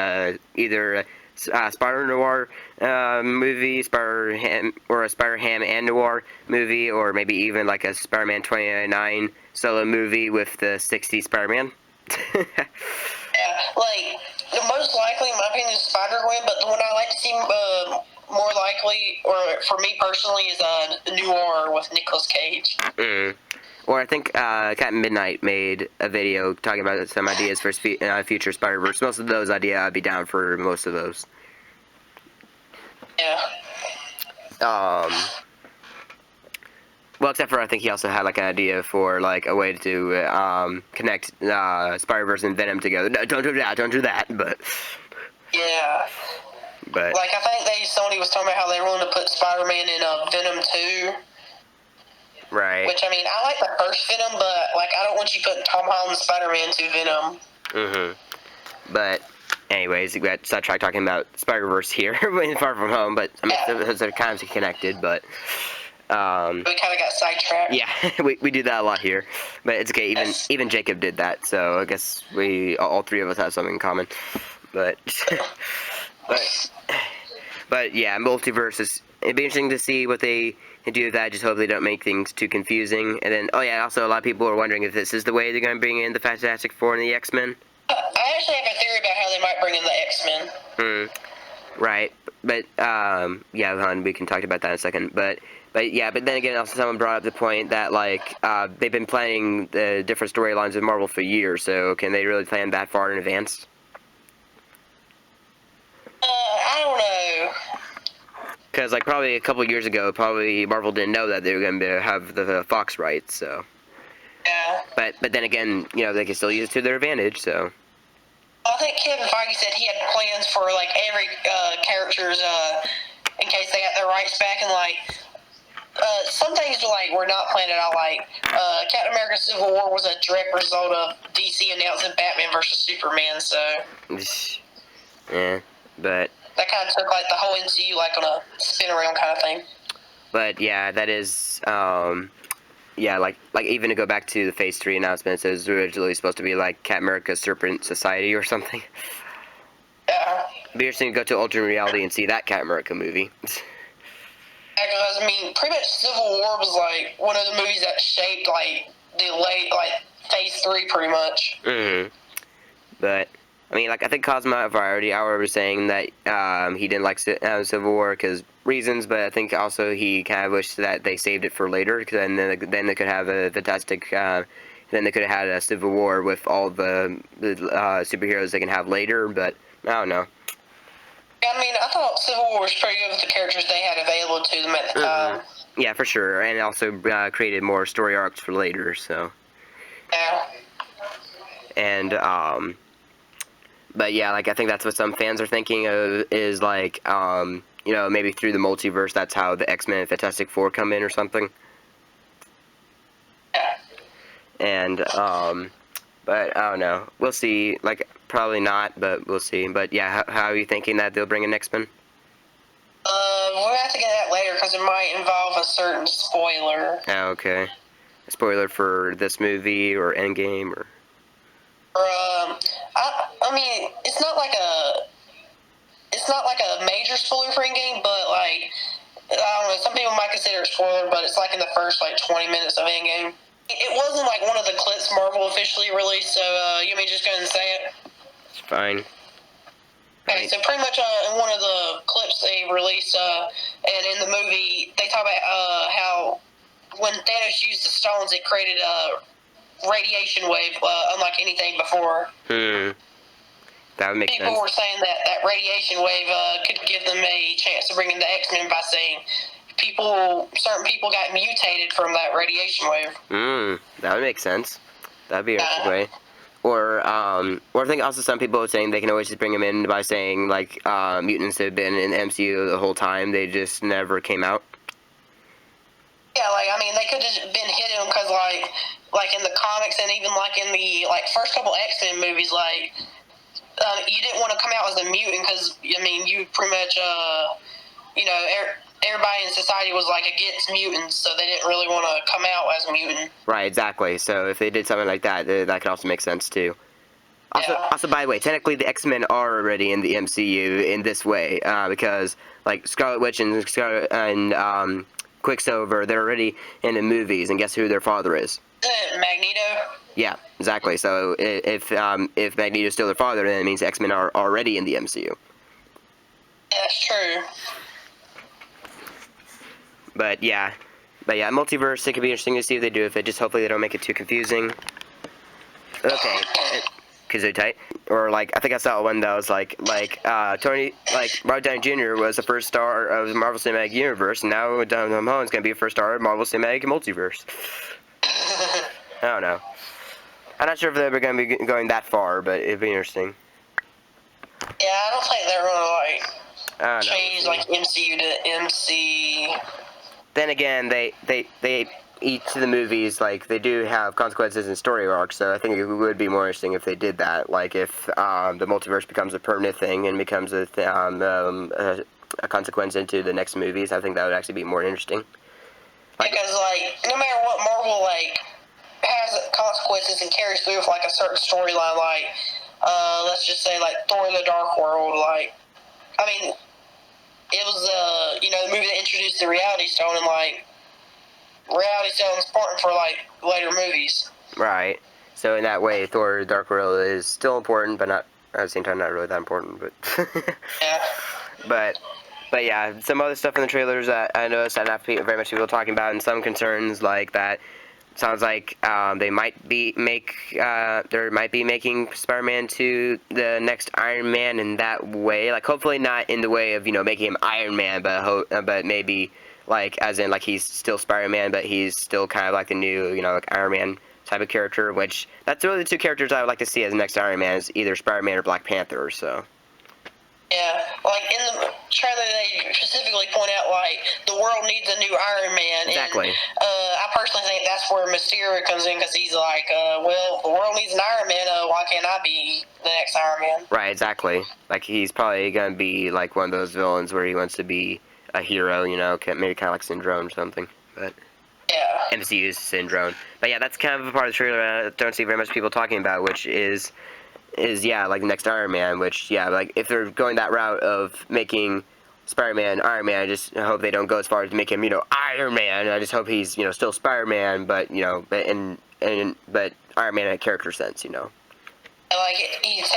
either Spider-Noir movie, Spider-Ham, or a Spider-Ham and Noir movie, or maybe even like a Spider-Man 2099 solo movie with the 60s Spider-Man. Yeah, like, the most likely, in my opinion, is Spider-Gwen, but the one I like to see more likely, or for me personally, is Noir with Nicolas Cage. Or I think Captain Midnight made a video talking about some ideas for future Spider-Verse. Most of those ideas, I'd be down for most of those. Yeah. Well, except for I think he also had like an idea for like a way to connect Spider-Verse and Venom together. No, don't do that. But yeah. But like I think Sony was talking about how they were willing to put Spider-Man in Venom 2. Right. Which, I mean, I like the first Venom, but, like, I don't want you putting Tom Holland's Spider-Man to Venom. But, anyways, we got sidetracked talking about Spider-Verse here, Far From Home, but, I mean, those are kind of connected, but, we kind of got sidetracked. Yeah, we do that a lot here, but it's okay, even Jacob did that, so I guess all three of us have something in common, but, but, yeah, multiverse it'd be interesting to see what they do with that. Just hope they don't make things too confusing. And then, also a lot of people are wondering if this is the way they're going to bring in the Fantastic Four and the X-Men. I actually have a theory about how they might bring in the X-Men. Right, but yeah, hon, we can talk about that in a second. But then again, also someone brought up the point that like they've been planning the different storylines with Marvel for years. So can they really plan that far in advance? I don't know. Because, like, probably a couple years ago, Marvel didn't know that they were going to have the Fox rights, so. Yeah. But then again, they can still use it to their advantage, so. I think Kevin Feige said he had plans for, like, every character's, in case they got their rights back, and, like, some things, like, were not planned at all. Like, Captain America Civil War was a direct result of DC announcing Batman versus Superman, so. Yeah, but. That kind of took, like, the whole MCU, like, on a spin-around kind of thing. But, yeah, that is, yeah, like even to go back to the Phase 3 announcements, it was originally supposed to be, like, Captain America Serpent Society or something. Yeah. It'd be interesting to go to alternate reality and see that Captain America movie. Because, I mean, pretty much Civil War was, like, one of the movies that shaped, like, the late, like, Phase 3 pretty much. But, I mean, like, I think Cosmo Variety Hour was saying that he didn't like Civil War because reasons, but I think also he kind of wished that they saved it for later, because then they could have a fantastic, then they could have had a Civil War with all the superheroes they can have later, but I don't know. I mean, I thought Civil War was pretty good with the characters they had available to them at the time. Yeah, for sure, and it also created more story arcs for later, so. Yeah. And, but yeah, like, I think that's what some fans are thinking of, is like, maybe through the multiverse, that's how the X-Men and Fantastic Four come in or something. Yeah. And, but I don't know. We'll see. Like, probably not, but we'll see. But yeah, how are you thinking that they'll bring in X-Men? because it might involve a certain spoiler. Oh, okay. Spoiler for this movie or Endgame or. Or I mean, it's not like a major spoiler for Endgame, but like I don't know. Some people might consider it a spoiler, but it's like in the first like 20 minutes of Endgame. It wasn't like one of the clips Marvel officially released, so you want me to just go ahead and say it? It's fine. Okay, so pretty much in one of the clips they released, and in the movie, they talk about how when Thanos used the stones, it created a radiation wave unlike anything before. That would make sense. People were saying that that radiation wave could give them a chance to bring in the X-Men by saying certain people got mutated from that radiation wave. That would make sense. That'd be a good way. Or I think also some people are saying they can always just bring them in by saying, like, mutants have been in the MCU the whole time, they just never came out. Yeah, like, I mean, they could have been hidden because, like in the comics and even, like, in the, like, first couple X-Men movies, like, you didn't want to come out as a mutant because, I mean, you pretty much, you know, everybody in society was, like, against mutants, so they didn't really want to come out as a mutant. Right, exactly. So if they did something like that, that could also make sense, too. Also, by the way, technically the X-Men are already in the MCU in this way, because, like, Scarlet Witch and Quicksilver, they're already in the movies, and guess who their father is? Magneto? Yeah, exactly. So if Magneto's still their father, then it means X-Men are already in the MCU. Yeah, that's true. But yeah, multiverse, it could be interesting to see what they do with it, just hopefully they don't make it too confusing. Okay. Because they're tight. Or, like, I think I saw one that was like Robert Downey Jr. was the first star of the Marvel Cinematic Universe, and now Tom Holland's going to be the first star of Marvel Cinematic Multiverse. I don't know. I'm not sure if they were going to be going that far, but it'd be interesting. Yeah, I don't think they're going to, like, change, like, MCU to MC. Then again, they each of the movies, like, they do have consequences and story arcs, so I think it would be more interesting if they did that. Like, if the multiverse becomes a permanent thing and becomes a consequence into the next movies, I think that would actually be more interesting. Like, because, like, no matter what Marvel, like, has consequences and carries through with, like, a certain storyline, like, let's just say, like, Thor: The Dark World, like, I mean, it was, you know, the movie that introduced the Reality Stone, and, like, Reality Stone is important for, like, later movies. Right. So in that way, Thor: Dark World is still important, but not at the same time not really that important. But yeah. But yeah, some other stuff in the trailers that I noticed not very much people talking about, and some concerns like that. Sounds like they might be making Spider-Man 2 the next Iron Man in that way. Like, hopefully not in the way of, you know, making him Iron Man, but maybe, like, as in, like, he's still Spider-Man, but he's still kind of like the new, you know, like, Iron Man type of character, which, that's really the two characters I would like to see as the next Iron Man, is either Spider-Man or Black Panther, so. Yeah, like, in the trailer they specifically point out, like, the world needs a new Iron Man. Exactly. And I personally think that's where Mysterio comes in, because he's like, well, the world needs an Iron Man, why can't I be the next Iron Man? Right, exactly. Like, he's probably going to be, like, one of those villains where he wants to be a hero, you know, maybe kind of like Syndrome or something, but... Yeah. MCU's Syndrome. But yeah, that's kind of a part of the trailer I don't see very much people talking about, which is yeah, like the next Iron Man, which, yeah, like, if they're going that route of making Spider-Man Iron Man, I just hope they don't go as far as to make him, you know, Iron Man. I just hope he's, you know, still Spider-Man, but, you know, but Iron Man in a character sense, you know. Like, his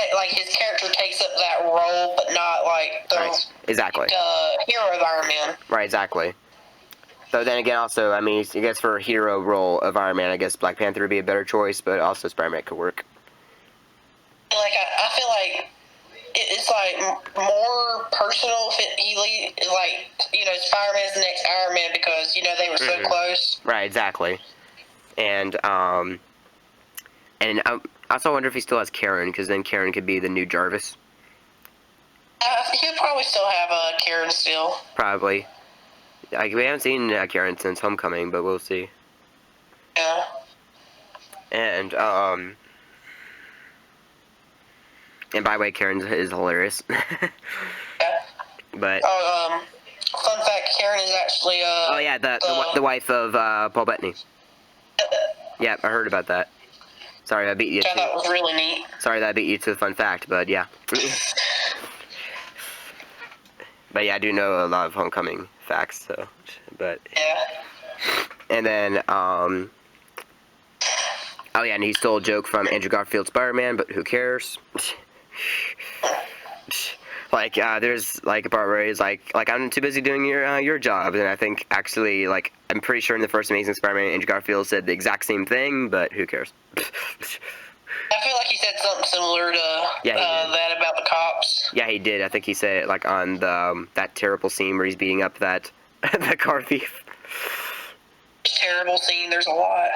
character takes up that role, but not, like, the exactly. Hero of Iron Man. Right, exactly. So then again, also, I mean, I guess for a hero role of Iron Man, I guess Black Panther would be a better choice, but also Spider-Man could work. Like, I feel like it's, like, more personal if like, you know, Spider-Man's the next Iron Man because, you know, they were so close. Right, exactly. And I also wonder if he still has Karen, because then Karen could be the new Jarvis. He'll probably still have Karen still. Probably. Like, we haven't seen Karen since Homecoming, but we'll see. Yeah. And by the way, Karen is hilarious. Yeah. But fun fact, Karen is actually Oh yeah, the wife of Paul Bettany. Yeah, I heard about that. Sorry, I beat you. Which I thought was really neat. Sorry that I beat you to the fun fact, but yeah. But yeah, I do know a lot of Homecoming facts, so. But. Yeah. And then, oh yeah, and he stole a joke from Andrew Garfield's Spider-Man, but who cares? Like, there's like a part where he's like I'm too busy doing your job, and I think actually, like, I'm pretty sure in the first Amazing Spider-Man, Andrew Garfield said the exact same thing, but who cares? I feel like he said something similar to that about the cops. Yeah, he did. I think he said it like on the that terrible scene where he's beating up that the car thief. Terrible scene. There's a lot.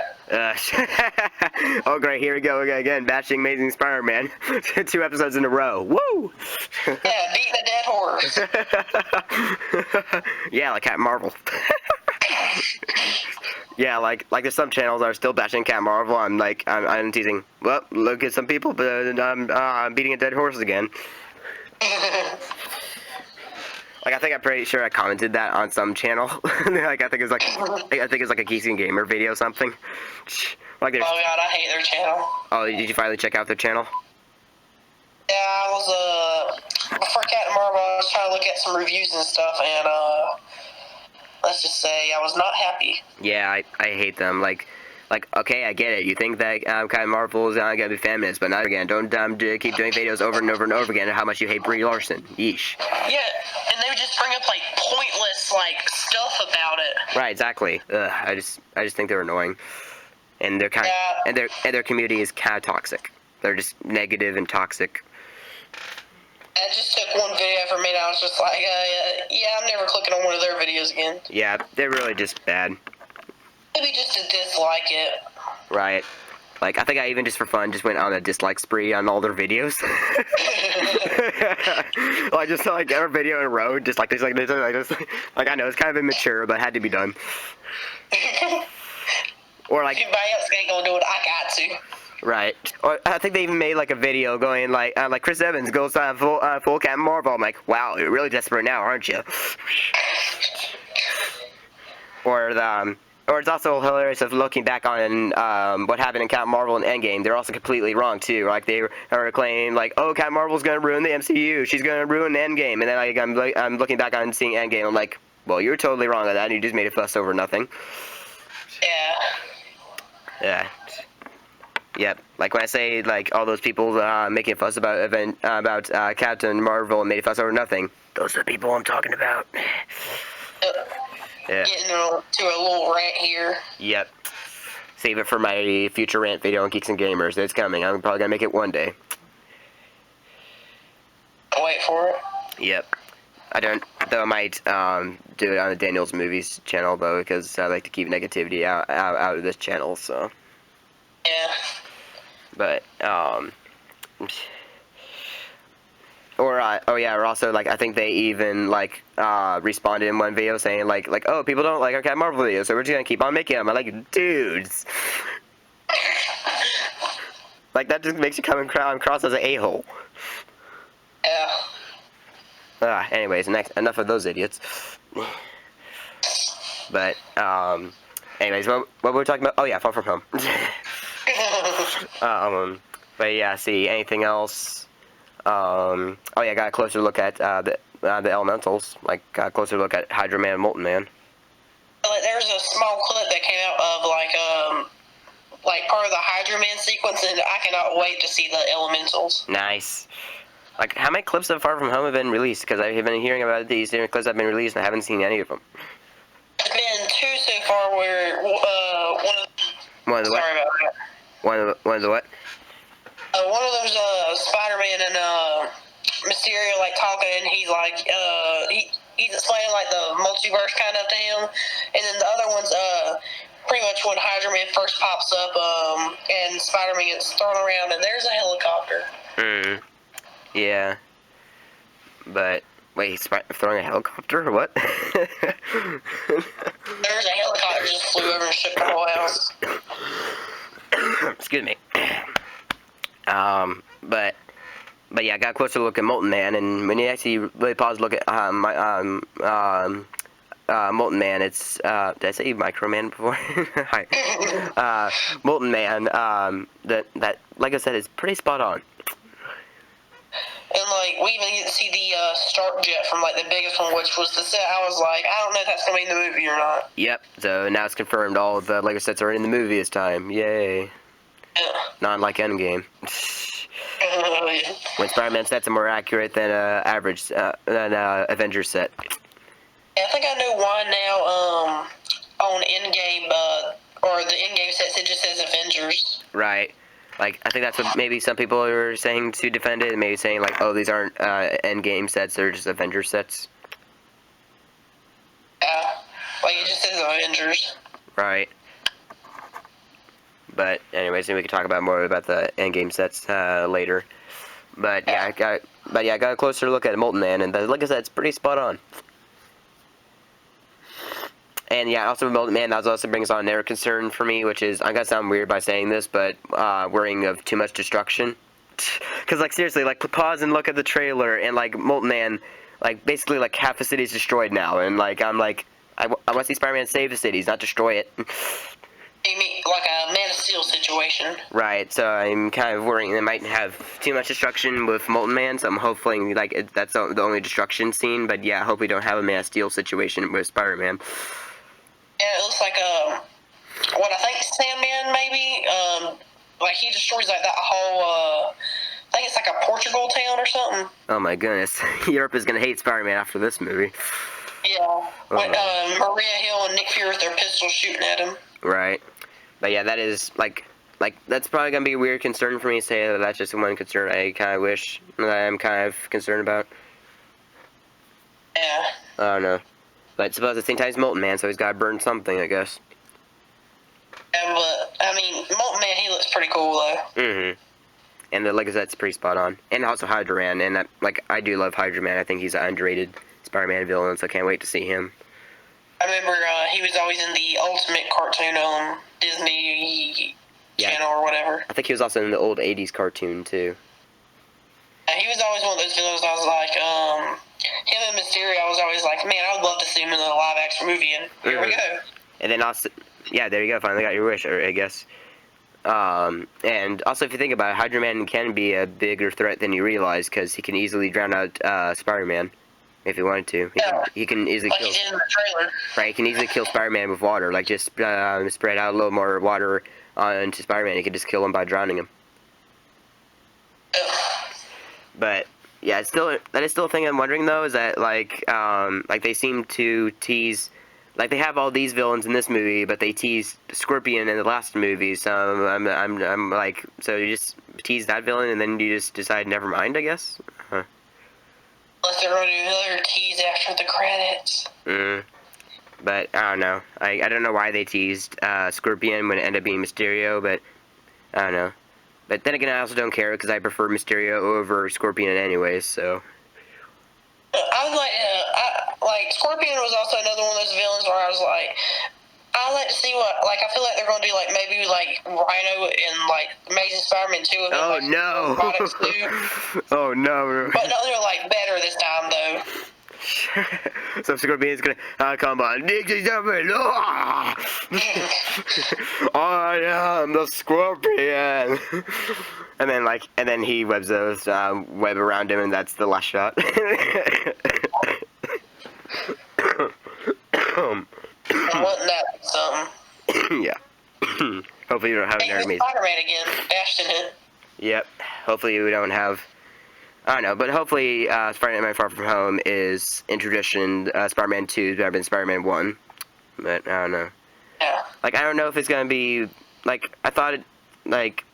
Oh great, here we go again, bashing Amazing Spider-Man. 2 episodes in a row. Woo! Yeah, beating a dead horse. Yeah, like Captain Marvel. Yeah, like there's some channels that are still bashing Captain Marvel. I'm teasing. Well, look at some people, but I'm beating a dead horse again. Like, I think I'm pretty sure I commented that on some channel. Like, I think it's like a Geeksy and Gamer video or something. Like, oh god, I hate their channel. Oh, did you finally check out their channel? Yeah, I was before Captain Marvel, I was trying to look at some reviews and stuff, and let's just say I was not happy. Yeah, I hate them. Like, okay, I get it. You think that Captain Marvel is gonna be feminist, but not again. Don't keep doing videos over and over and over again. How much you hate Brie Larson? Yeesh. Yeah, and they would just bring up like pointless like stuff about it. Right, exactly. Ugh, I just think they're annoying, and they're kind of, and their community is kind of toxic. They're just negative and toxic. I just took one video from me, and I was just like, yeah, I'm never clicking on one of their videos again. Yeah, they're really just bad. Maybe just to dislike it. Right. Like, I think I even just for fun just went on a dislike spree on all their videos. Like, just like every video in a row, just like this, like this, like this. Like, I know it's kind of immature, but it had to be done. Or like, anybody else ain't gonna do it, I got to. Right. Or I think they even made like a video going like Chris Evans goes full Captain Marvel. I'm like, wow, you're really desperate now, aren't you? Or it's also hilarious of looking back on what happened in Captain Marvel and Endgame. They're also completely wrong too. Like they are claiming like, oh, Captain Marvel's gonna ruin the MCU. She's gonna ruin Endgame. And then like I'm looking back on seeing Endgame. I'm like, well, you're totally wrong on that. You just made a fuss over nothing. Yeah. Yeah. Yep. Like when I say like all those people making a fuss about Captain Marvel and made a fuss over nothing. Those are the people I'm talking about. Yeah. Getting to a little rant here. Yep. Save it for my future rant video on Geeks and Gamers. It's coming. I'm probably gonna make it one day. Wait for it. Yep. I might do it on the Daniel's Movies channel though, because I like to keep negativity out of this channel. So. Yeah. But or also like I think they even like responded in one video saying like oh, people don't like our Captain Marvel videos, so we're just gonna keep on making them. I'm like, dudes, like that just makes you come across as an a-hole. Yeah. Anyways, enough of those idiots. But anyways, what were we talking about? Oh yeah, Far From Home. But yeah, see, anything else? Oh yeah, got a closer look at the elementals. Like, got a closer look at Hydro Man and Molten Man. There's a small clip that came out of like part of the Hydro Man sequence, and I cannot wait to see the elementals. Nice. Like, how many clips of Far From Home have been released? Because I've been hearing about these different clips that have been released, and I haven't seen any of them. There's been 2 so far where One of the what? Sorry about that. One of the what? One of them's Spider-Man and Mysterio like talking, and he's like he's explaining like the multiverse kind of to him, and then the other one's pretty much when Hydro Man first pops up, and Spider-Man gets thrown around, and there's a helicopter. Yeah. But wait, he's throwing a helicopter or what? There's a helicopter just flew over and shook the whole house. Excuse me. But yeah, I got a closer look at Molten Man, and when you actually really pause, look at Molten Man. It's did I say Micro Man before? Hi. Molten Man. That like I said is pretty spot on. And like we even get to see the Stark jet from like the biggest one, which was the set. I was like, I don't know if that's gonna be in the movie or not. Yep. So now it's confirmed. All of the Lego sets are in the movie this time. Yay. Yeah. Not like Endgame. When Spider-Man sets are more accurate than average than Avengers set. Yeah, I think I know why now. On Endgame, or the Endgame sets, it just says Avengers. Right. Like, I think that's what maybe some people are saying to defend it, maybe saying, like, oh, these aren't Endgame sets, they're just Avengers sets. Yeah, like it just says Avengers. Right. But, anyways, we can talk about more about the Endgame sets later. But, yeah, I got a closer look at Molten Man, and like I said, it's pretty spot on. And yeah, also Molten Man, that also brings on another concern for me, which is, I'm gonna sound weird by saying this, but worrying of too much destruction. Because, like, seriously, like, pause and look at the trailer, and, like, Molten Man, like, basically, like, half the city's destroyed now, and, like, I'm like, I want to see Spider-Man save the cities, not destroy it. You mean like a Man of Steel situation? Right, so I'm kind of worrying they might have too much destruction with Molten Man, so I'm hoping, like, that's the only destruction scene, but yeah, I hope we don't have a Man of Steel situation with Spider-Man. Yeah, it looks like what I think Sandman maybe. Like he destroys like that whole. I think it's like a Portugal town or something. Oh my goodness, Europe is gonna hate Spider-Man after this movie. Yeah, when Maria Hill and Nick Fury with their pistols shooting at him. Right, but yeah, that is like that's probably gonna be a weird concern for me to say that that's just one concern I kind of wish that I'm kind of concerned about. Yeah. I don't know. But suppose at the same time he's Molten Man, so he's got to burn something, I guess. Yeah, but I mean, Molten Man, he looks pretty cool though. Mm-hmm. And like I said, it's pretty spot on. And also Hydra Man, and I do love Hydra Man. I think he's an underrated Spider-Man villain, so I can't wait to see him. I remember he was always in the Ultimate cartoon on Disney Channel or whatever. I think he was also in the old '80s cartoon too. He was always one of those villains. I was like, him and Mysterio. I was always like, man, I would love to see him in a live action movie. And here we go. And then also, yeah, there you go. Finally got your wish, I guess. And also, if you think about it, Hydra Man can be a bigger threat than you realize because he can easily drown out Spider-Man if he wanted to. He can easily kill. Like he did in the trailer. Right, he can easily kill Spider-Man with water. Like just spread out a little more water onto Spider-Man. He can just kill him by drowning him. But yeah, that is still a thing I'm wondering though. Is that like they seem to tease. Like, they have all these villains in this movie, but they teased Scorpion in the last movie, so I'm like, so you just tease that villain, and then you just decide, never mind, I guess? Huh. Unless they're going to do another tease after the credits. But, I don't know. I don't know why they teased Scorpion when it ended up being Mysterio, but I don't know. But then again, I also don't care, because I prefer Mysterio over Scorpion anyways, so... I was like Scorpion was also another one of those villains where I was like, I like to see what, like, I feel like they're going to do, like, maybe, like, Rhino and, like, Amazing Spider-Man 2 of it, oh, like, no! robotic suit. Oh, no. But no, they're, like, better this time, though. So Scorpion's gonna come on. I am the Scorpion. and then he webs those web around him, and that's the last shot. Wasn't that something? Yeah. Hopefully you don't have another amazing. Spider-Man again, dashed in it. Yep. Hopefully we don't have. I don't know, but hopefully Spider-Man Far From Home is in tradition Spider-Man 2 is better than Spider-Man 1. But I don't know. Yeah. Like, I don't know if it's going to be, like, I thought it, like,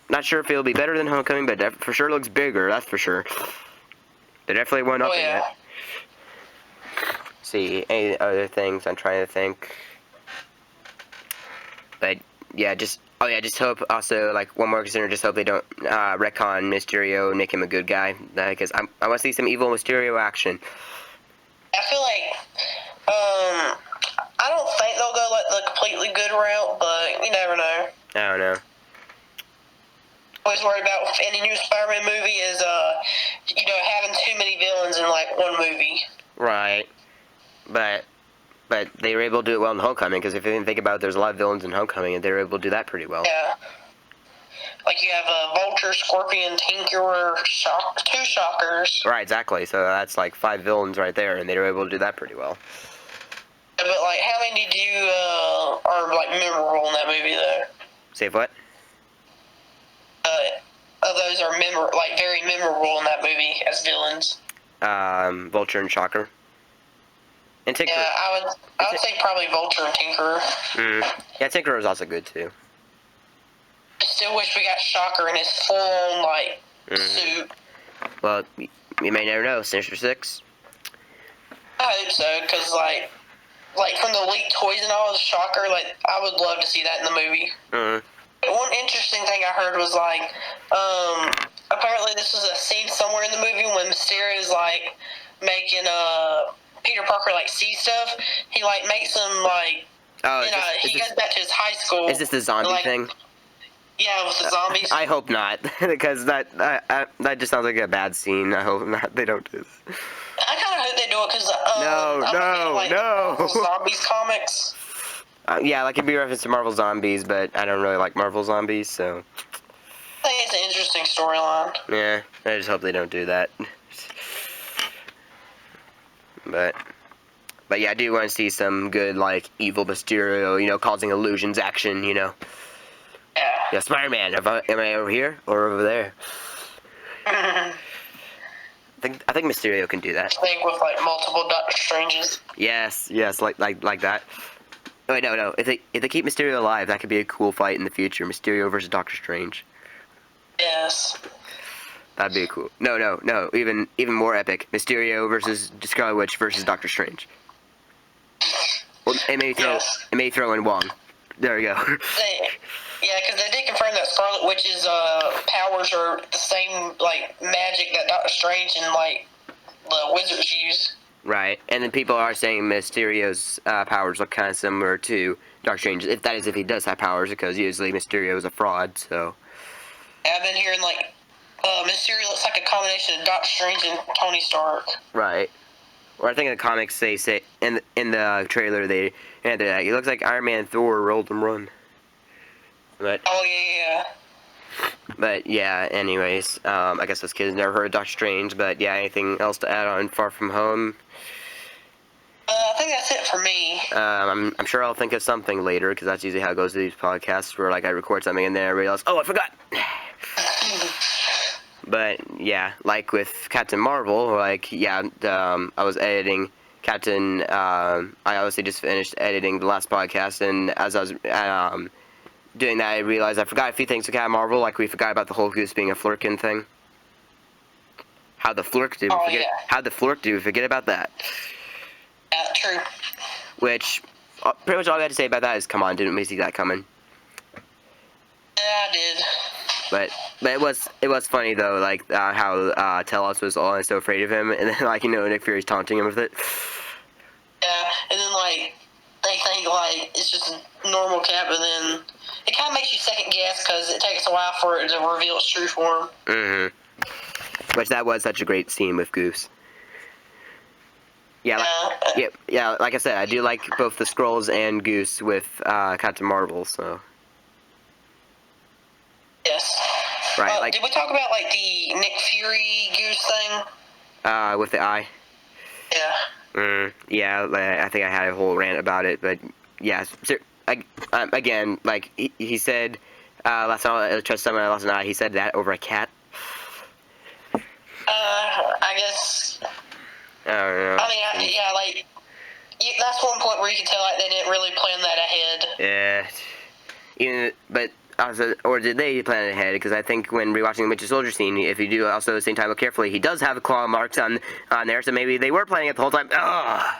not sure if it'll be better than Homecoming, but for sure looks bigger, that's for sure. They definitely went up in it. See, any other things I'm trying to think. But, yeah, just hope also, like, one more concern, just hope they don't retcon Mysterio and make him a good guy, because I want to see some evil Mysterio action. I feel like, I don't think they'll go, like, the completely good route, but you never know. I don't know. Always worried about with any new Spider-Man movie is, having too many villains in, like, one movie. Right. But, But they were able to do it well in Homecoming, because if you think about it, there's a lot of villains in Homecoming, and they were able to do that pretty well. Yeah. Like you have a Vulture, Scorpion, Tinkerer, two Shockers. Right, exactly. So that's like 5 villains right there, and they were able to do that pretty well. But like, how many did you are like memorable in that movie though? Say what? Of those are very memorable in that movie as villains. Vulture and Shocker. And Tinkerer. Yeah, I would say probably Vulture and Tinkerer. Yeah, Tinkerer is also good too. I still wish we got Shocker in his full-on like suit. Well, you may never know. Sinister Six. I hope so, because like from the leaked toys and all, the Shocker, like I would love to see that in the movie. One interesting thing I heard was like, apparently this was a scene somewhere in the movie when Mysterio is like making Peter Parker like see stuff. He like makes him like, he goes back to his high school. Is this the zombie thing? Yeah, with the zombies. I hope not, because that just sounds like a bad scene. I hope not. They don't do this. I kind of hope they do it because no. Zombies comics. Yeah, like it'd be reference to Marvel Zombies, but I don't really like Marvel Zombies, so. I think it's an interesting storyline. Yeah, I just hope they don't do that. But yeah, I do want to see some good, like, evil Mysterio, causing illusions action, Yeah. Yeah, Spider-Man, am I over here or over there? I think Mysterio can do that. I think with, like, multiple Doctor Stranges. Yes, like that. Oh, wait, no. If they keep Mysterio alive, that could be a cool fight in the future. Mysterio versus Doctor Strange. Yes. That'd be cool. No. Even more epic. Mysterio versus Scarlet Witch versus Doctor Strange. Well, it may throw in Wong. There we go. Yeah, because they did confirm that Scarlet Witch's powers are the same, like, magic that Doctor Strange and, like, the wizards use. Right, and then people are saying Mysterio's powers look kind of similar to Doctor Strange. If he does have powers, because usually Mysterio is a fraud, so. Yeah, I've been hearing, like, Mysterio looks like a combination of Doctor Strange and Tony Stark. Right. Or I think in the comics they say, in the trailer, they're like, he looks like Iron Man, Thor, rolled and run. But. Oh, yeah. But yeah, anyways, I guess those kids never heard of Doctor Strange, but yeah, anything else to add on Far From Home? I think that's it for me. I'm sure I'll think of something later, because that's usually how it goes to these podcasts, where like I record something and then I realize, oh, I forgot! But yeah, like with Captain Marvel, like, yeah, I was editing Captain, I obviously just finished editing the last podcast, and as I was, doing that, I realized I forgot a few things with Captain Marvel, like we forgot about the whole Goose being a Flurkin thing. How the Flurk do we forget about that? Yeah, true. Which, pretty much all I had to say about that is, come on, didn't we see that coming? Yeah, I did. But it was funny though, like how Telos was all so afraid of him, and then like Nick Fury's taunting him with it. Yeah, and then like they think like it's just a normal Cap, and then it kind of makes you second guess because it takes a while for it to reveal its true form. Which that was such a great scene with Goose. Yeah, like I said, I do like both the Skrulls and Goose with Captain Marvel, so. Yes. Right, did we talk about like the Nick Fury Goose thing? With the eye. Yeah. Yeah, I think I had a whole rant about it, but yeah, again, like he said last time I trust someone last night, he said that over a cat. I guess. I don't know. I mean, like that's one point where you can tell like they didn't really plan that ahead. Yeah, but also, or did they plan it ahead? Because I think when rewatching the Winter Soldier scene, if you do also at the same time look carefully, he does have claw marks on there, so maybe they were planning it the whole time. Ugh.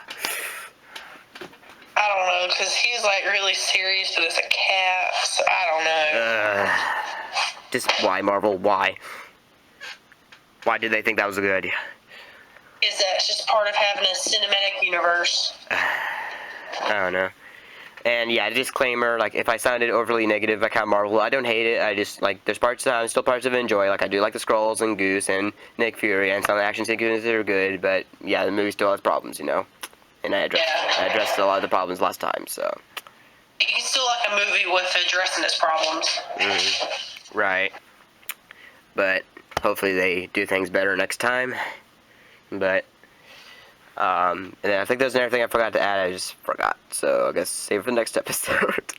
I don't know, because he's like really serious, but it's a cat, so I don't know. Just why, Marvel? Why? Why did they think that was a good idea? Is that it's just part of having a cinematic universe? I don't know. And yeah, disclaimer, like, if I sounded overly negative about Captain Marvel, I don't hate it. I just, like, there's still parts of it enjoy. Like, I do like the Skrulls and Goose and Nick Fury and some of the action sequences that are good, but yeah, the movie still has problems, and I addressed a lot of the problems last time. So you still like a movie with addressing its problems. Right. But hopefully they do things better next time. But and then I think there's another thing I forgot to add. I just forgot. So I guess save it for the next episode.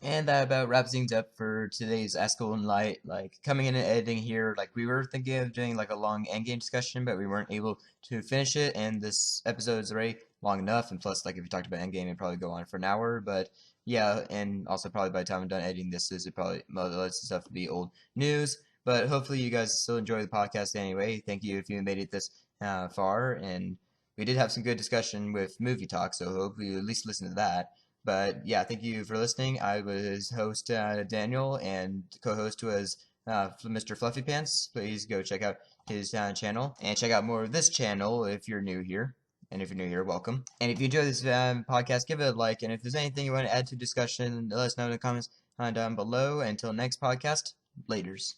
And that about wraps things up for today's Ask Golden Light. Like, coming in and editing here, like, we were thinking of doing, like, a long endgame discussion, but we weren't able to finish it, and this episode is already long enough, and plus, like, if we talked about endgame, it'd probably go on for an hour, but, yeah, and also probably by the time I'm done editing this, it probably, most of the stuff will be old news, but hopefully you guys still enjoy the podcast anyway. Thank you if you made it this far, and we did have some good discussion with Movie Talk, so hopefully you at least listen to that. But yeah, thank you for listening. I was host Daniel, and co-host was Mr. Fluffy Pants. Please go check out his channel and check out more of this channel if you're new here. And if you're new here, welcome. And if you enjoy this podcast, give it a like. And if there's anything you want to add to discussion, let us know in the comments down below. Until next podcast, laters.